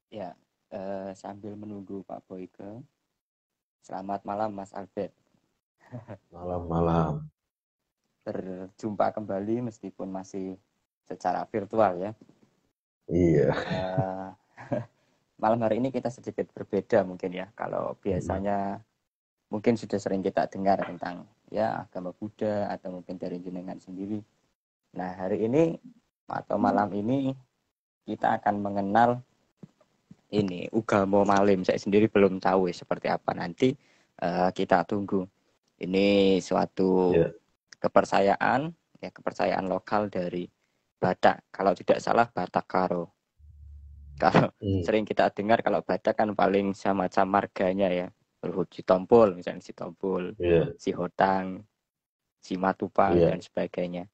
Ya, sambil menunggu Pak Boyke, selamat malam Mas Albert. Malam-malam. Berjumpa kembali meskipun masih secara virtual ya. Iya. Eh, Malam hari ini kita sedikit berbeda mungkin ya. Kalau biasanya mungkin sudah sering kita dengar tentang ya agama Buddha atau mungkin dari jenengan sendiri. Nah, hari ini atau malam ini kita akan mengenal ini Ugamo Malim. Saya sendiri belum tahu ya seperti apa nanti, kita tunggu. Ini suatu Iya. kepercayaan lokal dari Batak. Kalau tidak salah Batak Karo. Kalau sering kita dengar kalau Batak kan paling semacam marganya ya. Luhut Sitompul, misalnya Sitompul, Iya. Si Hotang, Si Matupang Iya. dan sebagainya.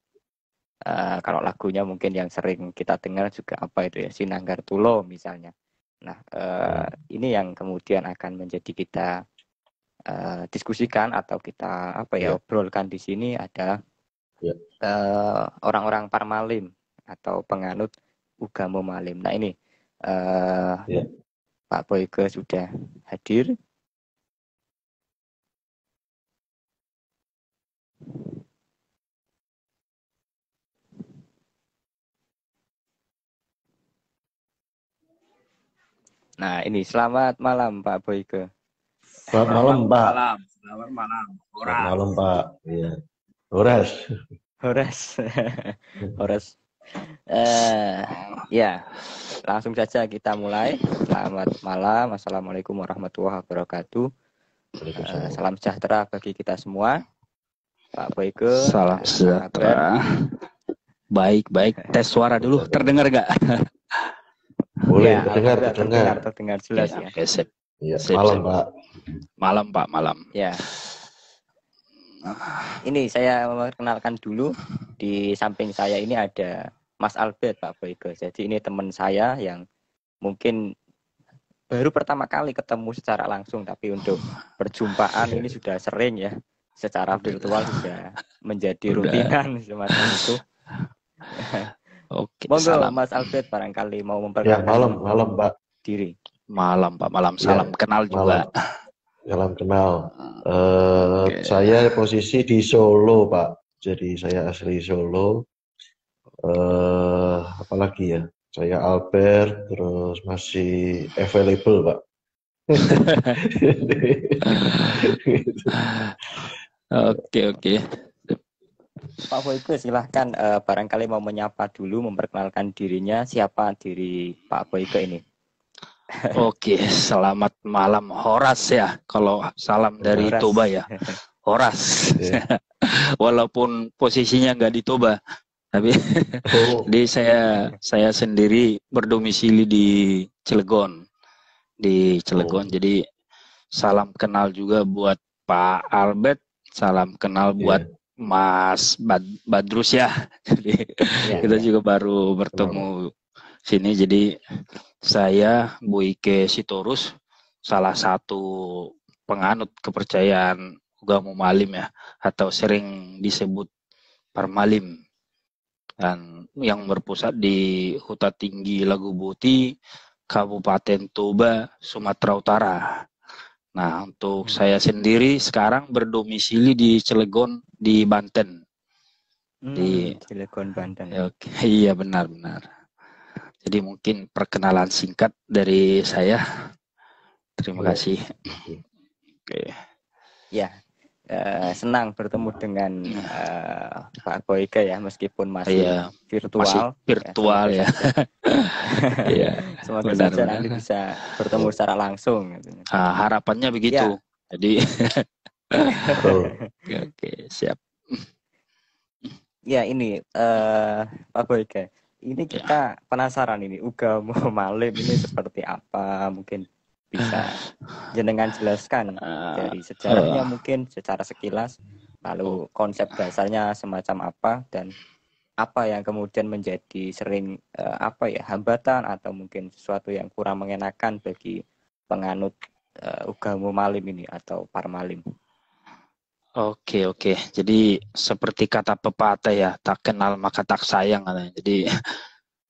Kalau lagunya mungkin yang sering kita dengar juga apa itu ya, Sinanggar Tulo misalnya. Nah, ini yang kemudian akan menjadi kita diskusikan atau kita Iya. obrolkan di sini adalah Iya. orang-orang Parmalim atau penganut Ugamo Malim. Nah ini Iya. Pak Boyke sudah hadir. Nah ini selamat malam Pak Boyke. Selamat malam, Pak. Selamat malam. Selamat malam, Pak. Iya. Horas. Horas. Horas. Ya, langsung saja kita mulai. Selamat malam. Assalamualaikum warahmatullahi wabarakatuh. Salam sejahtera bagi kita semua. Pak Boyke. Salam sejahtera. Baik. Tes suara dulu. Terdengar nggak? Boleh, ya, terdengar jelas ya. Oke, sip. Iya, malam, Pak. Malam, Pak, malam. Ya. Ini saya memperkenalkan dulu. Di samping saya ini ada Mas Albert, Pak Boyke. Jadi ini teman saya yang mungkin baru pertama kali ketemu secara langsung, tapi untuk perjumpaan ini sudah sering ya. Secara virtual sudah menjadi rutinan semacam itu. Oke, monggo salam. Mas Albert barangkali mau Ya, memperkenalkan malam, Pak. diri. Malam, Pak, malam. Salam Ya, kenal juga. Salam kenal. Saya posisi di Solo, Pak. Jadi saya asli Solo. Apalagi ya? Saya Albert, terus masih available, Pak. Oke. Pak Boyke silahkan barangkali mau menyapa dulu, memperkenalkan dirinya, siapa diri Pak Boyke ini. Oke, selamat malam Horas ya. Kalau salam dari Horas. Toba ya, Horas. Walaupun posisinya nggak di Toba, tapi di saya sendiri berdomisili di Cilegon, Jadi salam kenal juga buat Pak Albert, salam kenal buat Mas Badrus ya. Jadi kita juga baru bertemu sini. Jadi saya Boyke Sitorus, salah satu penganut kepercayaan Ugamo Malim ya, atau sering disebut Parmalim, dan yang berpusat di Huta Tinggi Lagubuti, Kabupaten Toba, Sumatera Utara. Nah, untuk saya sendiri sekarang berdomisili di Cilegon di Banten. Di Cilegon, Banten. Oke, iya benar. Jadi mungkin perkenalan singkat dari saya. Terima kasih. Oke. Ya, senang bertemu dengan Pak Boyke ya, meskipun masih virtual ya. Iya. Semoga saja nanti bisa bertemu secara langsung. Harapannya begitu. Ya. Jadi, oke, siap. Ya ini Pak Boyke. Ini kita penasaran ini Ugamo Malim ini seperti apa, mungkin bisa jenengan jelaskan dari sejarahnya mungkin secara sekilas, lalu konsep dasarnya semacam apa dan apa yang kemudian menjadi sering hambatan atau mungkin sesuatu yang kurang mengenakan bagi penganut Ugamo Malim ini atau Parmalim. Oke. Jadi seperti kata pepatah ya, tak kenal maka tak sayang. Jadi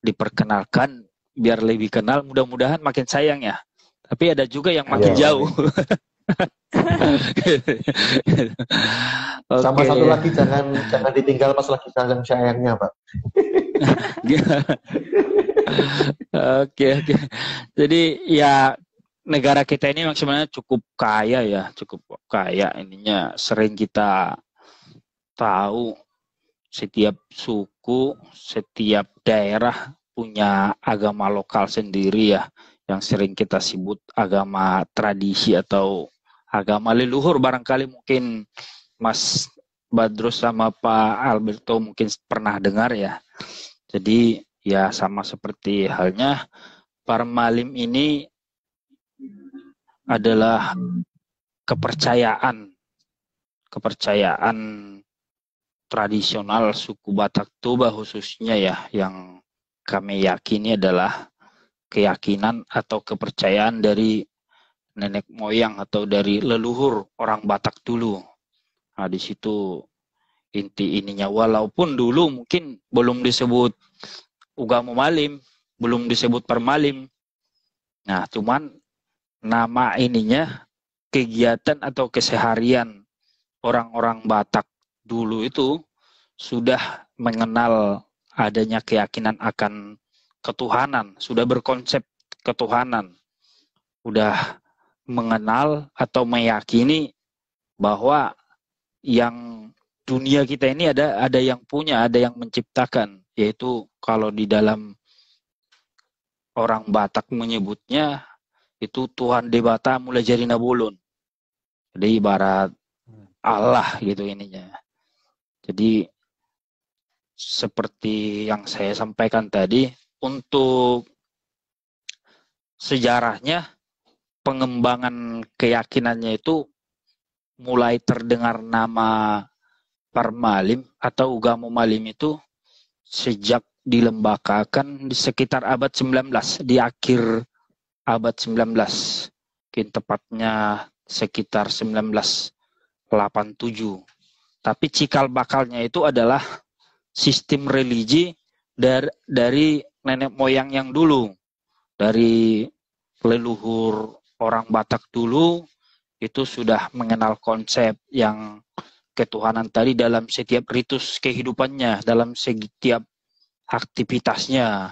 diperkenalkan biar lebih kenal, mudah-mudahan makin sayang ya. Tapi ada juga yang makin Iya. jauh. Sama Oke. satu lagi, jangan ditinggal pas lagi sayang-sayangnya, Pak. Oke. Jadi ya negara kita ini memang sebenarnya cukup kaya ya, cukup kaya ininya. Sering kita tahu setiap suku, setiap daerah punya agama lokal sendiri ya, yang sering kita sebut agama tradisi atau agama leluhur. Barangkali mungkin Mas Badrus sama Pak Alberto mungkin pernah dengar ya. Jadi ya sama seperti halnya Parmalim ini adalah kepercayaan tradisional suku Batak Toba khususnya ya, yang kami yakini adalah keyakinan atau kepercayaan dari nenek moyang atau dari leluhur orang Batak dulu. Nah, di situ inti ininya, walaupun dulu mungkin belum disebut Ugamo Malim, belum disebut Parmalim. Nah, cuman nama ininya, kegiatan atau keseharian orang-orang Batak dulu itu sudah mengenal adanya keyakinan akan ketuhanan, sudah berkonsep ketuhanan, sudah mengenal atau meyakini bahwa yang dunia kita ini ada yang punya, ada yang menciptakan, yaitu kalau di dalam orang Batak menyebutnya itu Tuhan Debata mulai jadi Nabulun. Jadi ibarat Allah gitu ininya. Jadi seperti yang saya sampaikan tadi, untuk sejarahnya pengembangan keyakinannya itu mulai terdengar nama Parmalim atau Ugamo Malim itu sejak dilembagakan di sekitar abad 19, di akhir abad 19, mungkin tepatnya sekitar 1987. Tapi cikal bakalnya itu adalah sistem religi dari nenek moyang yang dulu, dari leluhur orang Batak dulu, itu sudah mengenal konsep yang ketuhanan tadi dalam setiap ritus kehidupannya, dalam setiap aktivitasnya.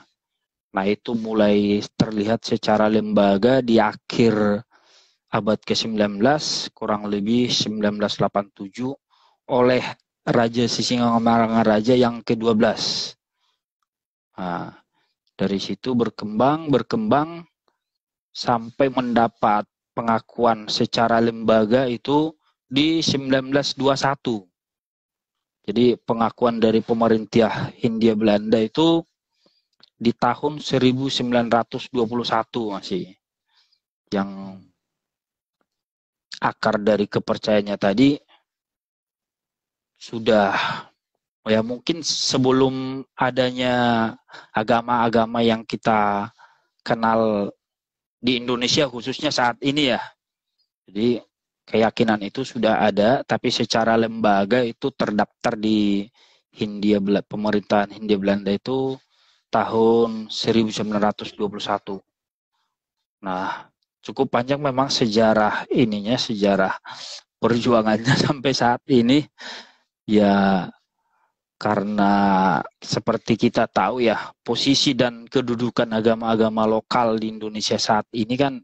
Nah, itu mulai terlihat secara lembaga di akhir abad ke-19, kurang lebih 1987, oleh Raja Sisingamangaraja yang ke-12. Nah, dari situ berkembang sampai mendapat pengakuan secara lembaga itu di 1921. Jadi pengakuan dari pemerintah Hindia Belanda itu di tahun 1921 masih. Yang akar dari kepercayaannya tadi sudah ya mungkin sebelum adanya agama-agama yang kita kenal di Indonesia khususnya saat ini ya. Jadi keyakinan itu sudah ada, tapi secara lembaga itu terdaftar di pemerintahan Hindia Belanda itu tahun 1921. Nah, cukup panjang memang sejarah ininya, sejarah perjuangannya sampai saat ini. Ya, karena seperti kita tahu ya, posisi dan kedudukan agama-agama lokal di Indonesia saat ini kan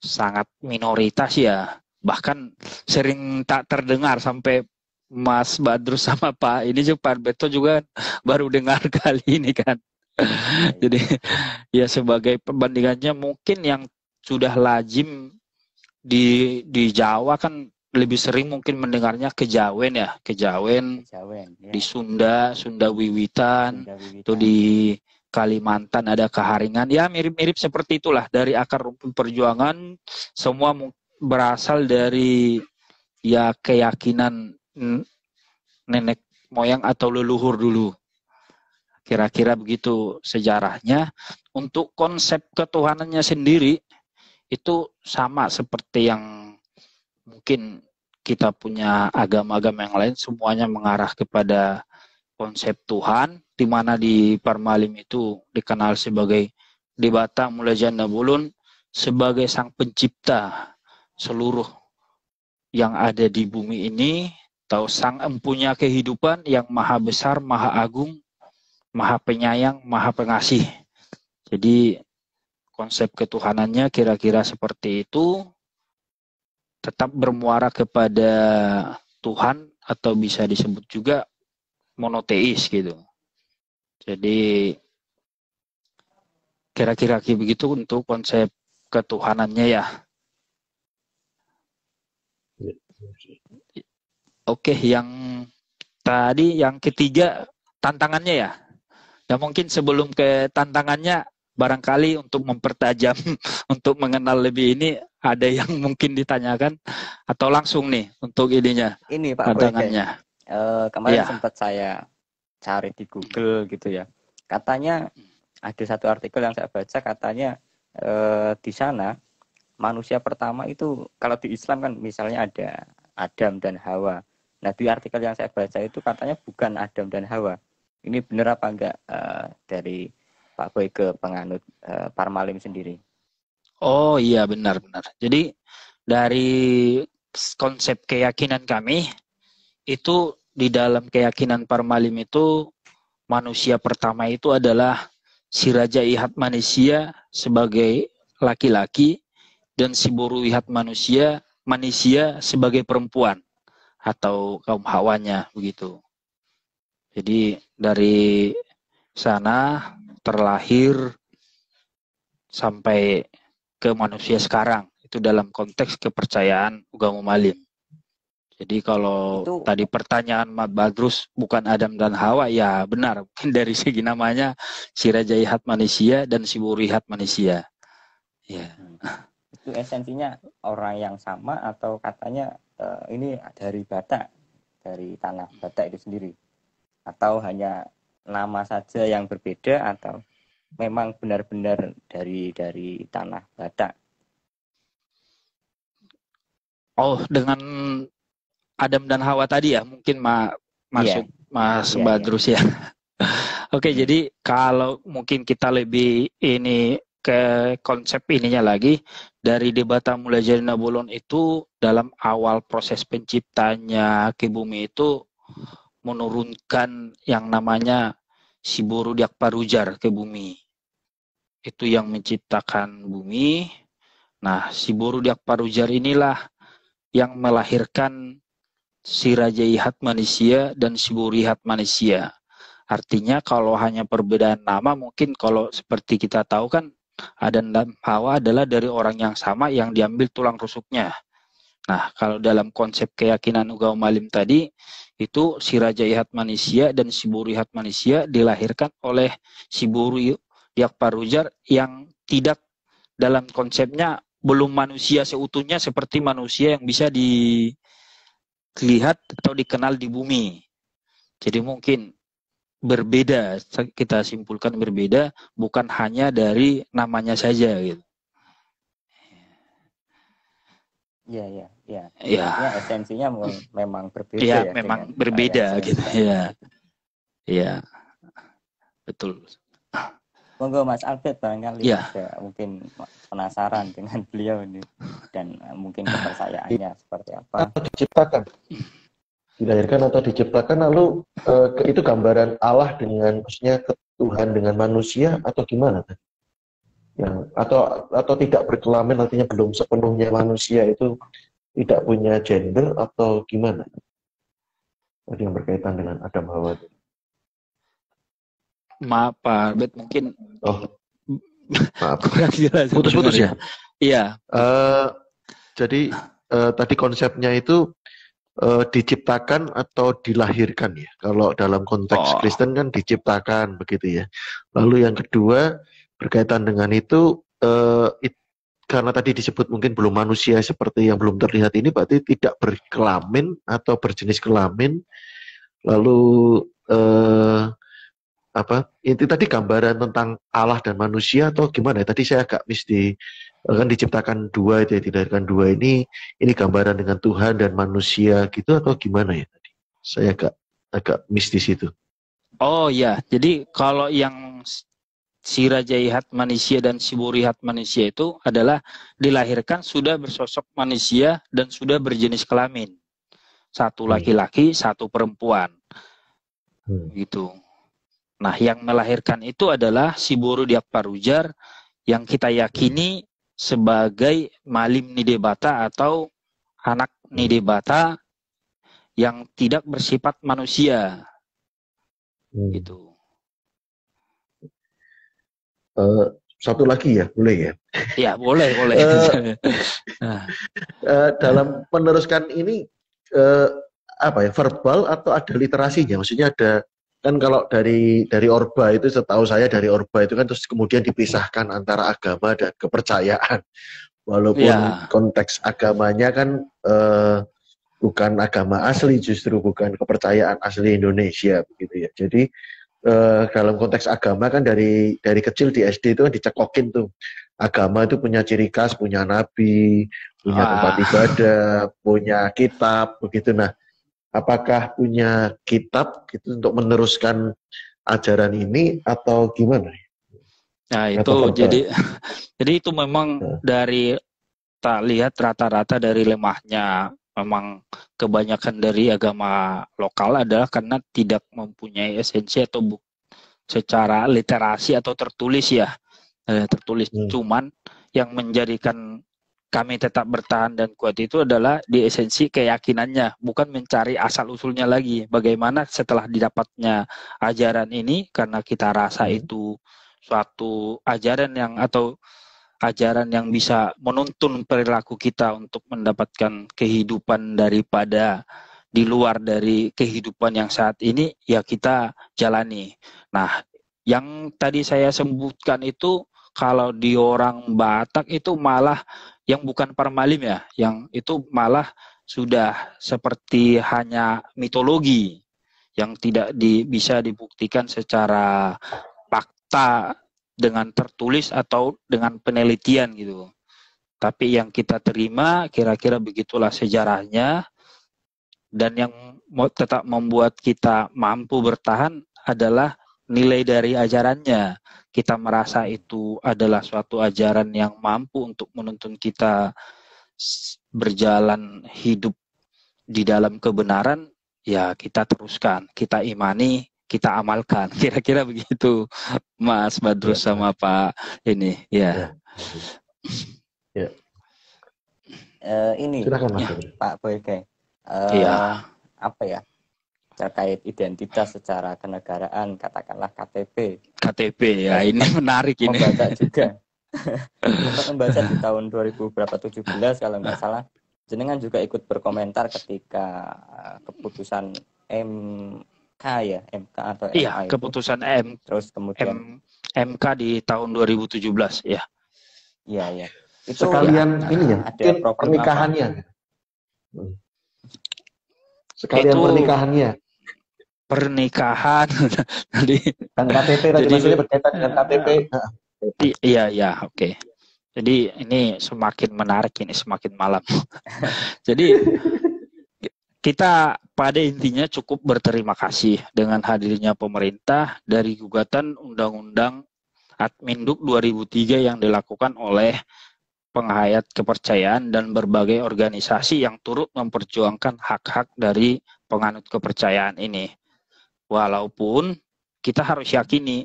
sangat minoritas ya. Bahkan sering tak terdengar, sampai Mas Badrus sama Pak Alberto juga baru dengar kali ini kan. Jadi ya sebagai perbandingannya mungkin yang sudah lazim di Jawa kan lebih sering mungkin mendengarnya Kejawen ya, Kejawen ya. Di Sunda Wiwitan, itu di Kalimantan ada Keharingan, ya mirip-mirip seperti itulah. Dari akar rumput perjuangan semua berasal dari ya keyakinan nenek moyang atau leluhur dulu. Kira-kira begitu sejarahnya. Untuk konsep ketuhanannya sendiri itu sama seperti yang mungkin kita punya agama-agama yang lain, semuanya mengarah kepada konsep Tuhan, di mana di Parmalim itu dikenal sebagai di Batak mulai janda bulun sebagai sang pencipta seluruh yang ada di bumi ini, atau sang empunya kehidupan yang maha besar, maha agung, maha penyayang, maha pengasih. Jadi konsep ketuhanannya kira-kira seperti itu, tetap bermuara kepada Tuhan atau bisa disebut juga monoteis gitu. Jadi kira-kira begitu untuk konsep ketuhanannya ya. Oke, yang tadi yang ketiga tantangannya ya. Ya mungkin sebelum ke tantangannya barangkali untuk mempertajam untuk mengenal lebih ini ada yang mungkin ditanyakan atau langsung nih untuk ininya. Ini Pak tantangannya. Kemarin sempat saya cari di Google gitu ya. Katanya ada satu artikel yang saya baca katanya di sana manusia pertama itu kalau di Islam kan misalnya ada Adam dan Hawa. Nah di artikel yang saya baca itu katanya bukan Adam dan Hawa. Ini benar apa enggak dari Pak Boyke penganut Parmalim sendiri? Oh iya benar-benar. Jadi dari konsep keyakinan kami itu di dalam keyakinan Parmalim itu manusia pertama itu adalah si Raja Ihat manusia sebagai laki-laki dan si Buru Ihat manusia sebagai perempuan atau kaum hawanya begitu. Jadi dari sana terlahir sampai ke manusia sekarang itu dalam konteks kepercayaan agama Malim. Jadi kalau tadi pertanyaan Mat Badrus bukan Adam dan Hawa, ya benar. Dari segi namanya si Raja Ihat manusia dan si Buru Ihat manusia. Ya. Itu esensinya orang yang sama atau katanya ini dari Batak, dari tanah Batak itu sendiri? Atau hanya nama saja yang berbeda atau memang benar-benar dari tanah Batak? Oh, dengan Adam dan Hawa tadi ya, mungkin masuk Mas Badrus ya. Oke, jadi kalau mungkin kita lebih ini ke konsep ininya lagi, dari Debata Mulai Jadi Nabulon itu dalam awal proses penciptanya ke bumi itu menurunkan yang namanya si Buru Diak Parujar ke bumi. Itu yang menciptakan bumi. Nah, si Buru Diak Parujar inilah yang melahirkan si Raja Ihat manusia dan si Buru Ihat manusia. Artinya kalau hanya perbedaan nama, mungkin kalau seperti kita tahu kan Adam dan Hawa adalah dari orang yang sama yang diambil tulang rusuknya. Nah, kalau dalam konsep keyakinan agama Malim tadi, itu si Raja Ihat manusia dan si Buru Ihat manusia dilahirkan oleh si Buru Diak Parujar yang tidak dalam konsepnya belum manusia seutuhnya seperti manusia yang bisa dilihat atau dikenal di bumi. Jadi mungkin berbeda, kita simpulkan berbeda, bukan hanya dari namanya saja gitu. Iya. Ya. Esensinya memang berbeda ya. Memang berbeda gitu ya. Iya. Betul. Monggo Mas Albert barangkali ada mungkin penasaran dengan beliau ini dan mungkin kepercayaannya seperti apa. Diciptakan. Dilahirkan atau diciptakan lalu itu gambaran Allah dengan maksudnya Tuhan dengan manusia atau gimana? Yang atau tidak berkelamin artinya belum sepenuhnya manusia itu tidak punya gender atau gimana? Tadi yang berkaitan dengan Adam Hawa. Maaf Pak Bet mungkin maaf kurang jelas. Putus-putus ya? Iya. Jadi tadi konsepnya itu diciptakan atau dilahirkan ya. Kalau dalam konteks Kristen kan diciptakan begitu ya. Lalu yang kedua berkaitan dengan itu karena tadi disebut mungkin belum manusia seperti yang belum terlihat ini berarti tidak berkelamin atau berjenis kelamin. Lalu itu tadi gambaran tentang Allah dan manusia atau gimana? Tadi saya agak kan diciptakan dua itu ya, dilahirkan dua ini gambaran dengan Tuhan dan manusia gitu atau gimana ya tadi? Saya agak miss di situ. Oh ya, jadi kalau yang si Rajaihat manusia dan si Burihat manusia itu adalah dilahirkan sudah bersosok manusia dan sudah berjenis kelamin. Satu laki-laki, satu perempuan. Gitu. Nah, yang melahirkan itu adalah si Boru Diakparujar yang kita yakini sebagai Malim Nidebata atau anak Nidebata yang tidak bersifat manusia. Gitu. Satu lagi ya, boleh ya? Ya, boleh. Dalam meneruskan ini apa ya, verbal atau ada literasinya? Maksudnya ada, kan kalau dari Orba itu, setahu saya dari Orba itu kan terus kemudian dipisahkan antara agama dan kepercayaan. Walaupun konteks agamanya kan bukan agama asli, justru bukan kepercayaan asli Indonesia begitu ya. Jadi dalam konteks agama kan dari kecil di SD itu kan dicekokin tuh, agama itu punya ciri khas, punya nabi, punya tempat ibadah, punya kitab begitu. Nah, apakah punya kitab gitu untuk meneruskan ajaran ini atau gimana? Nah itu jadi itu memang dari tak lihat rata-rata dari lemahnya, memang kebanyakan dari agama lokal adalah karena tidak mempunyai esensi atau secara literasi atau tertulis ya, tertulis. Cuman yang menjadikan kami tetap bertahan dan kuat itu adalah di esensi keyakinannya, bukan mencari asal usulnya lagi. Bagaimana setelah didapatnya ajaran ini, karena kita rasa itu suatu ajaran yang bisa menuntun perilaku kita untuk mendapatkan kehidupan daripada di luar dari kehidupan yang saat ini, ya kita jalani. Nah, yang tadi saya sebutkan itu kalau di orang Batak itu malah yang bukan parmalim ya, yang itu malah sudah seperti hanya mitologi yang tidak bisa dibuktikan secara fakta dengan tertulis atau dengan penelitian gitu. Tapi yang kita terima kira-kira begitulah sejarahnya, dan yang tetap membuat kita mampu bertahan adalah nilai dari ajarannya. Kita merasa itu adalah suatu ajaran yang mampu untuk menuntun kita berjalan hidup di dalam kebenaran, ya kita teruskan, kita imani, kita amalkan. Kira-kira begitu, Mas Badrus sama Pak ini, ya. Ini silakan Mas Pak Boyke. Apa ya, terkait identitas secara kenegaraan, katakanlah KTP ya, ini menarik ini. Membaca juga. Sempat membaca di tahun 2017 kalau nggak salah. Jenengan juga ikut berkomentar ketika keputusan MK ya, MK atau MA iya, itu. Keputusan Terus kemudian MK di tahun 2017 ya. Iya. Itu sekalian ini ya, ada pernikahannya. Sekalian itu pernikahan. Dan KTP tadi maksudnya berkaitan dengan KTP. Iya, oke. Jadi ini semakin menarik, ini semakin malam. Jadi kita pada intinya cukup berterima kasih dengan hadirnya pemerintah dari gugatan Undang-Undang Adminduk 2003 yang dilakukan oleh penghayat kepercayaan dan berbagai organisasi yang turut memperjuangkan hak-hak dari penganut kepercayaan ini. Walaupun kita harus yakini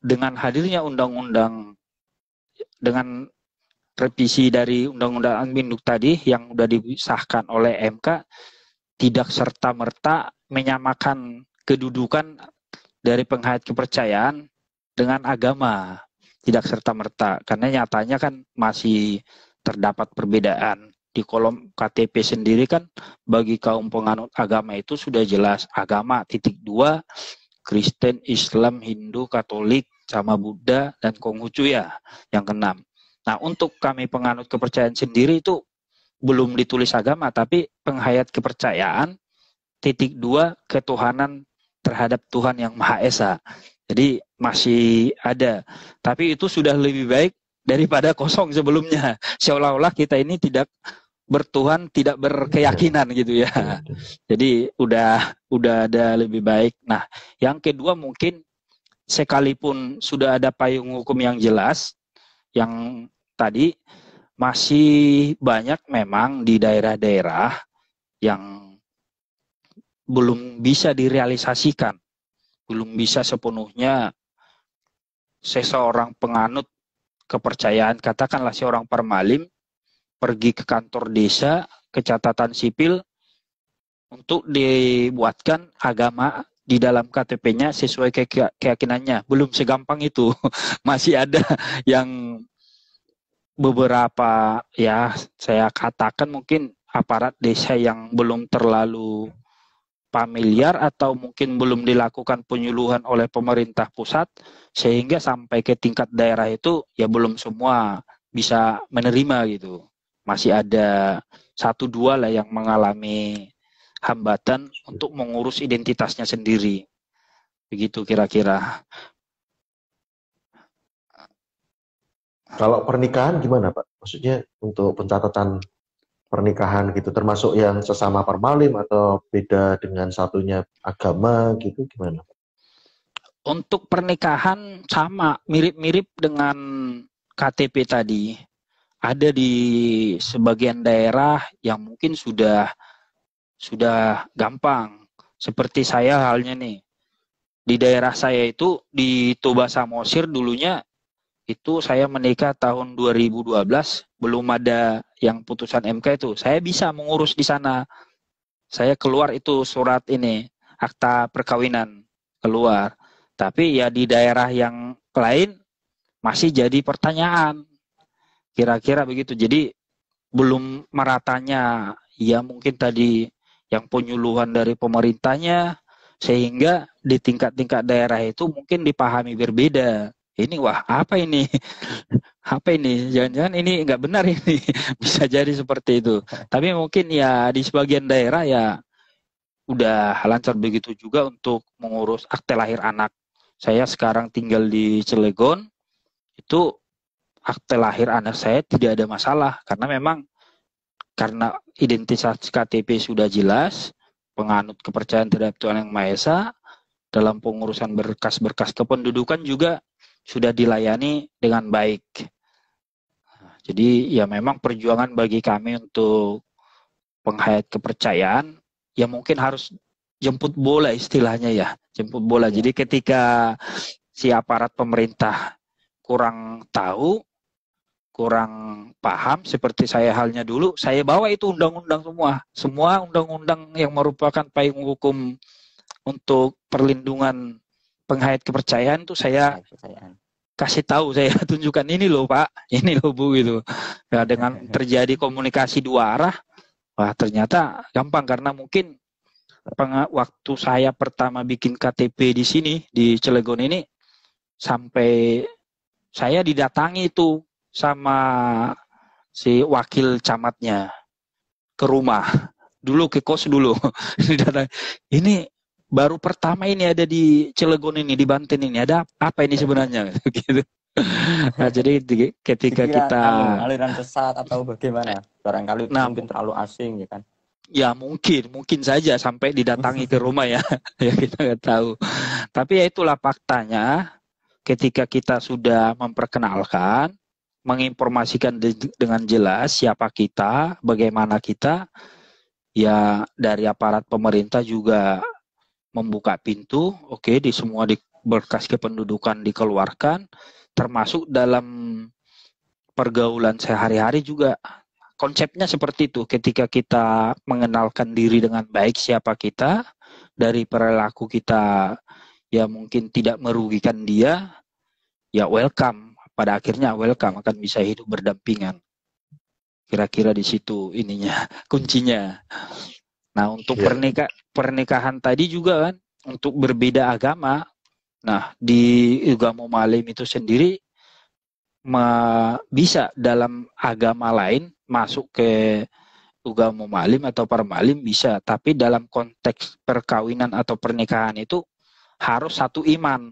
dengan hadirnya undang-undang, dengan revisi dari Undang-Undang Adminduk tadi yang sudah disahkan oleh MK, tidak serta-merta menyamakan kedudukan dari penghayat kepercayaan dengan agama. Tidak serta-merta, karena nyatanya kan masih terdapat perbedaan. Di kolom KTP sendiri kan bagi kaum penganut agama itu sudah jelas agama (2) Kristen, Islam, Hindu, Katolik, sama Buddha dan Konghucu ya yang keenam. Nah, untuk kami penganut kepercayaan sendiri itu belum ditulis agama, tapi penghayat kepercayaan (2) ketuhanan terhadap Tuhan yang Maha Esa. Jadi masih ada, tapi itu sudah lebih baik daripada kosong sebelumnya. Seolah-olah kita ini tidak bertuhan, tidak berkeyakinan gitu ya. Jadi udah ada lebih baik. Nah, yang kedua mungkin sekalipun sudah ada payung hukum yang jelas, yang tadi masih banyak memang di daerah-daerah yang belum bisa direalisasikan, belum bisa sepenuhnya seseorang penganut kepercayaan, katakanlah seorang permalim, pergi ke kantor desa, ke catatan sipil, untuk dibuatkan agama di dalam KTP-nya sesuai keyakinannya. Belum segampang itu. Masih ada yang beberapa, ya saya katakan mungkin aparat desa yang belum terlalu familiar atau mungkin belum dilakukan penyuluhan oleh pemerintah pusat, sehingga sampai ke tingkat daerah itu ya belum semua bisa menerima gitu. Masih ada 1-2 lah yang mengalami hambatan untuk mengurus identitasnya sendiri. Begitu kira-kira. Kalau pernikahan gimana Pak? Maksudnya untuk pencatatan pernikahan gitu, termasuk yang sesama permalim atau beda dengan satunya agama gitu, gimana? Untuk pernikahan sama, mirip-mirip dengan KTP tadi. Ada di sebagian daerah yang mungkin sudah gampang. Seperti saya halnya nih. Di daerah saya itu di Toba Samosir dulunya itu saya menikah tahun 2012, belum ada yang putusan MK itu. Saya bisa mengurus di sana. Saya keluar itu surat ini, akta perkawinan keluar. Tapi ya di daerah yang lain masih jadi pertanyaan. Kira-kira begitu. Jadi belum meratanya, ya mungkin tadi yang penyuluhan dari pemerintahnya, sehingga di tingkat-tingkat daerah itu mungkin dipahami berbeda. Ini wah apa ini? Apa ini? Jangan-jangan ini nggak benar ini. Bisa jadi seperti itu. Tapi mungkin ya di sebagian daerah ya udah lancar begitu juga untuk mengurus akte lahir anak. Saya sekarang tinggal di Cilegon, itu akte lahir anak saya tidak ada masalah karena memang karena identitas KTP sudah jelas, penganut kepercayaan terhadap Tuhan Yang Maha Esa, dalam pengurusan berkas-berkas kependudukan juga sudah dilayani dengan baik. Jadi ya memang perjuangan bagi kami untuk penghayat kepercayaan ya mungkin harus jemput bola istilahnya ya, jemput bola. Jadi ketika si aparat pemerintah kurang tahu, kurang paham seperti saya halnya dulu, saya bawa itu undang-undang semua undang-undang yang merupakan payung hukum untuk perlindungan penghayat kepercayaan itu saya kasih tahu, saya tunjukkan ini loh Pak, ini loh Bu gitu. Ya, dengan terjadi komunikasi 2 arah, wah ternyata gampang karena mungkin waktu saya pertama bikin KTP di sini di Cilegon ini sampai saya didatangi itu sama si wakil camatnya ke rumah dulu, ke kos dulu. Ini baru pertama ini ada di Cilegon ini, di Banten ini, ada apa ini sebenarnya gitu. Nah, jadi ketika kita aliran sesat atau bagaimana, barangkali mungkin terlalu asing ya kan. Ya mungkin saja sampai didatangi ke rumah ya. Ya kita nggak tahu. Tapi ya itulah faktanya, ketika kita sudah memperkenalkan, menginformasikan dengan jelas siapa kita, bagaimana kita, ya dari aparat pemerintah juga membuka pintu, oke, di semua berkas kependudukan dikeluarkan, termasuk dalam pergaulan sehari-hari juga konsepnya seperti itu. Ketika kita mengenalkan diri dengan baik siapa kita, dari perilaku kita ya mungkin tidak merugikan dia, ya welcome, pada akhirnya welcome, akan bisa hidup berdampingan. Kira-kira di situ ininya, kuncinya. Nah, untuk pernikahan tadi juga kan, untuk berbeda agama. Nah, di agama Malim itu sendiri bisa dalam agama lain masuk ke agama Malim atau Parmalim bisa, tapi dalam konteks perkawinan atau pernikahan itu harus satu iman.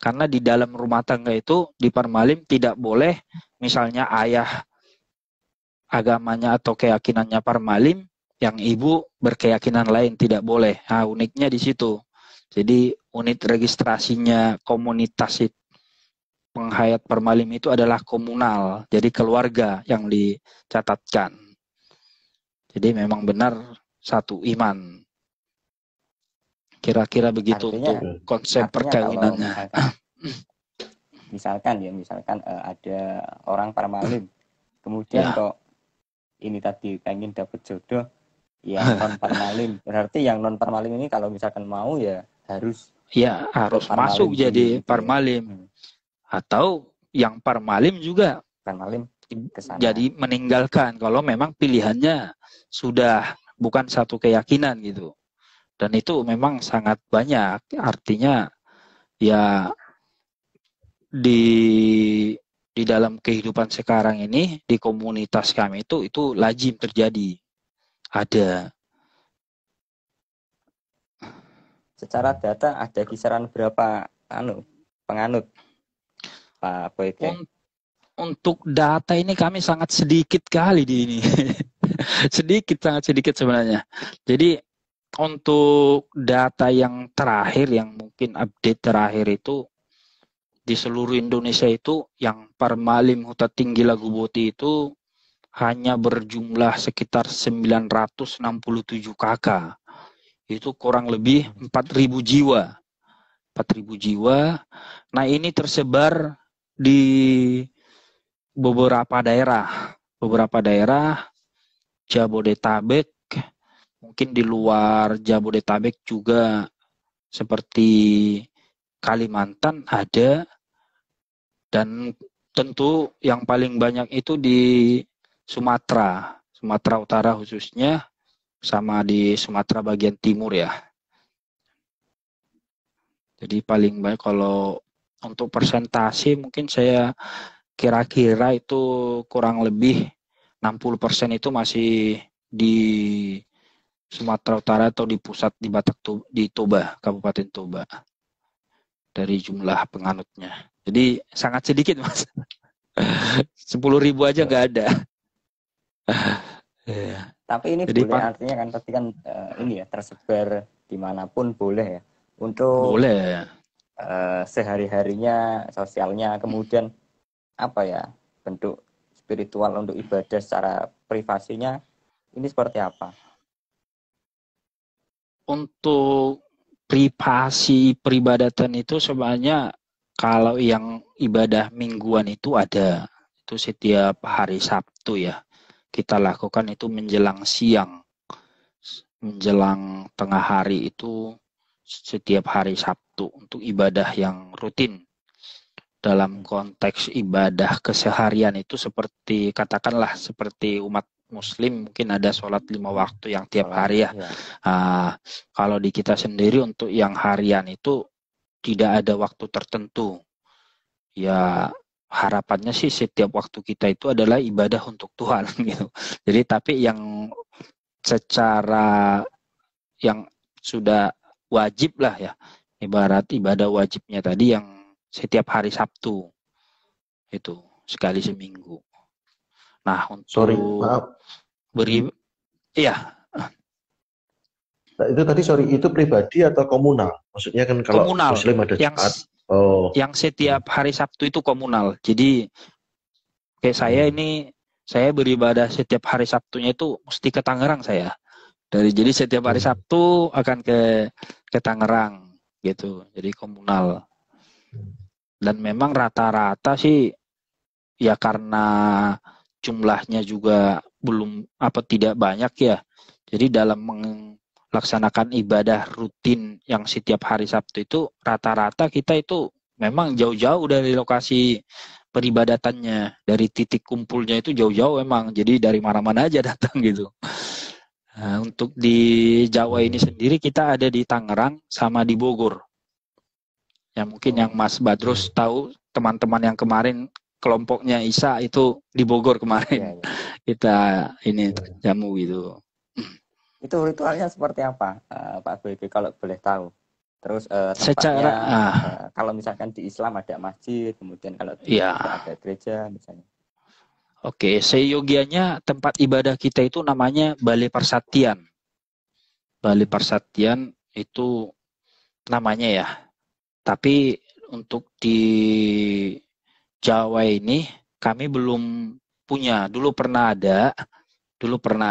Karena di dalam rumah tangga itu di Parmalim tidak boleh misalnya ayah agamanya atau keyakinannya Parmalim, yang ibu berkeyakinan lain, tidak boleh. Nah, uniknya di situ. Jadi unit registrasinya komunitas penghayat Permalim itu adalah komunal, jadi keluarga yang dicatatkan. Jadi memang benar satu iman. Kira-kira begitu Artinya, untuk konsep kalau perkawinannya. misalkan ada orang Parmalim, kemudian Ya. kok ini tadi pengen dapat jodoh yang non Parmalim, berarti yang non Parmalim ini kalau misalkan mau ya harus Ya, harus Parmalim masuk dulu jadi gitu ya. Parmalim. Atau yang Parmalim juga Parmalim kesana. jadi meninggalkan kalau memang pilihannya sudah bukan satu keyakinan gitu. Dan itu memang sangat banyak. Artinya ya di dalam kehidupan sekarang ini di komunitas kami itu lazim terjadi. Ada. Secara data ada kisaran berapa penganut Pak Boyke? Untuk data ini kami sangat sedikit kali di ini. Sangat sedikit sebenarnya. Jadi untuk data yang terakhir, yang mungkin update terakhir itu di seluruh Indonesia itu yang Parmalim Huta Tinggi Lagu Boti itu hanya berjumlah sekitar 967 kakak. Itu kurang lebih 4.000 jiwa. 4.000 jiwa. Nah, ini tersebar di beberapa daerah Jabodetabek, mungkin di luar Jabodetabek juga seperti Kalimantan ada, dan tentu yang paling banyak itu di Sumatera Utara khususnya, sama di Sumatera bagian timur ya. Jadi paling banyak kalau untuk persentase mungkin saya kira-kira itu kurang lebih 60% itu masih di Sumatera Utara atau di pusat di di Toba, Kabupaten Toba, dari jumlah penganutnya. Jadi sangat sedikit, Mas. 10.000 aja nggak ada. Tapi ini jadi boleh, artinya kan pasti kan ini ya tersebar dimanapun boleh ya. Untuk boleh. Sehari-harinya, sosialnya, kemudian apa ya, bentuk spiritual untuk ibadah secara privasinya ini seperti apa? Untuk privasi peribadatan itu sebenarnya kalau yang ibadah mingguan itu ada. Itu setiap hari Sabtu ya. Kita lakukan itu menjelang siang. Menjelang tengah hari itu setiap hari Sabtu untuk ibadah yang rutin. Dalam konteks ibadah keseharian itu seperti katakanlah seperti umat Muslim mungkin ada sholat 5 waktu yang tiap hari ya. Kalau di kita sendiri untuk yang harian itu tidak ada waktu tertentu. Ya harapannya sih setiap waktu kita itu adalah ibadah untuk Tuhan gitu. Jadi tapi yang secara yang sudah wajib lah ya, ibarat ibadah wajibnya tadi yang setiap hari Sabtu itu sekali seminggu. Nah untuk maaf. Iya. Nah, itu tadi itu pribadi atau komunal? Maksudnya kan kalau komunal. Muslim ada Jumat. Yang setiap hari Sabtu itu komunal. Jadi kayak saya beribadah setiap hari Sabtunya itu mesti ke Tangerang saya. Jadi setiap hari Sabtu akan ke Tangerang gitu. Jadi komunal. Dan memang rata-rata sih ya karena jumlahnya juga tidak banyak ya. Jadi dalam melaksanakan ibadah rutin yang setiap hari Sabtu itu rata-rata kita itu memang jauh-jauh dari lokasi peribadatannya, dari titik kumpulnya itu jauh-jauh memang. Jadi dari mana-mana aja datang gitu. Nah, untuk di Jawa ini sendiri kita ada di Tangerang sama di Bogor. Ya mungkin yang Mas Badrus tahu, teman-teman yang kemarin kelompoknya Isa itu di Bogor kemarin. Kita ini jamu gitu. Itu ritualnya seperti apa, Pak Boyke, kalau boleh tahu? Terus tempatnya, kalau misalkan di Islam ada masjid, kemudian kalau di ada gereja misalnya. Oke, seyogianya tempat ibadah kita itu namanya Balai Persatian. Balai Persatian itu namanya ya. Tapi untuk di Jawa ini kami belum punya. Dulu pernah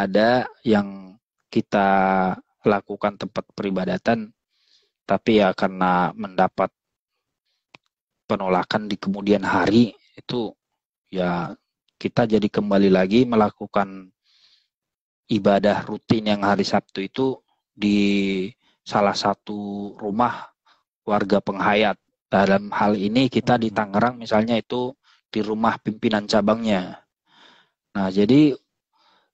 ada yang kita lakukan tempat peribadatan, tapi ya karena mendapat penolakan di kemudian hari itu ya kita jadi kembali lagi melakukan ibadah rutin yang hari Sabtu itu di salah satu rumah warga penghayat. Dalam hal ini kita di Tangerang misalnya itu di rumah pimpinan cabangnya. Nah, jadi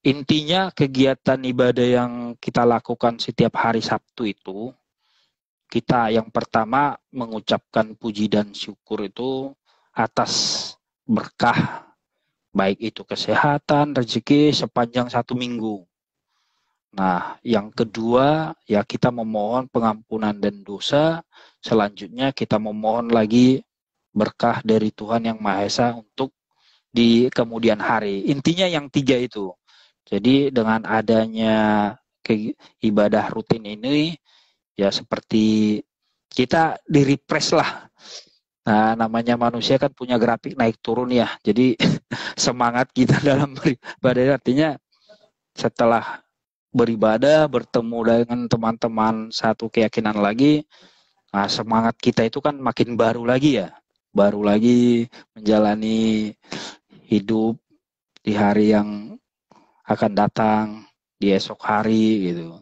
intinya kegiatan ibadah yang kita lakukan setiap hari Sabtu itu, kita yang pertama mengucapkan puji dan syukur itu atas berkah, baik itu kesehatan, rezeki sepanjang 1 minggu. Nah, yang kedua ya kita memohon pengampunan dan dosa. Selanjutnya kita memohon lagi berkah dari Tuhan Yang Maha Esa untuk di kemudian hari. Intinya yang 3 itu. Jadi dengan adanya ibadah rutin ini ya seperti kita di-refresh lah. Nah, namanya manusia kan punya grafik naik turun ya. Jadi semangat kita dalam beribadah artinya setelah beribadah, bertemu dengan teman-teman satu keyakinan lagi, nah semangat kita itu kan makin baru lagi ya. Baru lagi menjalani hidup di hari yang akan datang, di esok hari gitu.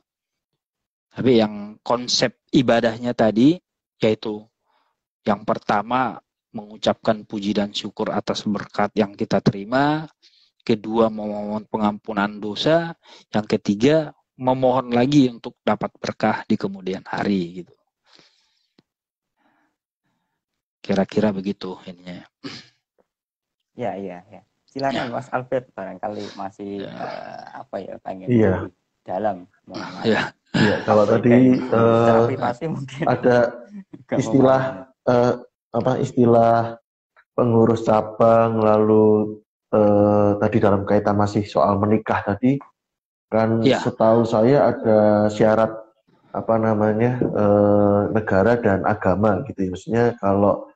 Tapi yang konsep ibadahnya tadi yaitu yang pertama mengucapkan puji dan syukur atas berkat yang kita terima, kedua memohon pengampunan dosa, yang ketiga memohon lagi untuk dapat berkah di kemudian hari gitu. Kira-kira begitu ininya. Ya. Silakan Mas Albert, barangkali masih pengen lebih dalam mengenai. Ya, kalau tadi mungkin ada istilah istilah pengurus cabang, lalu tadi dalam kaitan masih soal menikah tadi kan setahu saya ada syarat negara dan agama gitu ya. Maksudnya kalau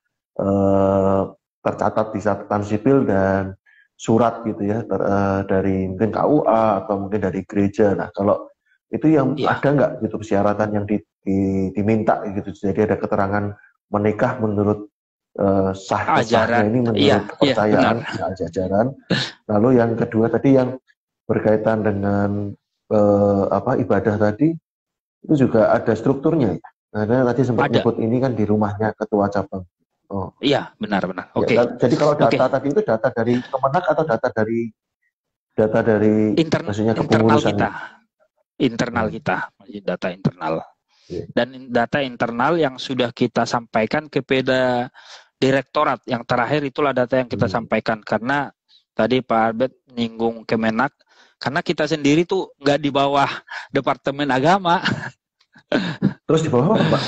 tercatat di catatan sipil dan surat gitu ya dari mungkin KUA atau mungkin dari gereja. Nah, kalau itu yang ada nggak gitu persyaratan yang diminta gitu. Jadi ada keterangan menikah menurut sah-sahnya ini menurut kepercayaan ajaran. Lalu yang kedua tadi yang berkaitan dengan ibadah tadi itu juga ada strukturnya. Karena tadi sempat nyebut ini kan di rumahnya ketua cabang. Oh. Iya, benar. Oke. Jadi kalau data tadi itu data dari Kemenak atau data dari maksudnya kepengurusan internal kita, data internal. Dan data internal yang sudah kita sampaikan kepada direktorat, yang terakhir itulah data yang kita sampaikan. Karena tadi Pak Albert nyinggung Kemenak, karena kita sendiri tuh nggak di bawah Departemen Agama. Terus di bawah apa, Pak?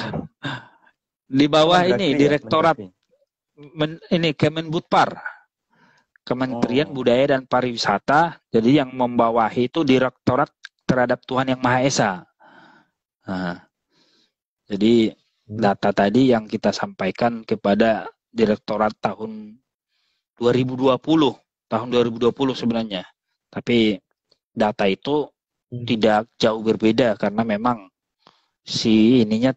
Di bawah ini direktorat ini Kemenbudpar, Kementerian Budaya dan Pariwisata. Jadi yang membawahi itu direktorat terhadap Tuhan Yang Maha Esa. Nah, jadi data tadi yang kita sampaikan kepada direktorat tahun 2020 sebenarnya. Tapi data itu tidak jauh berbeda karena memang si ininya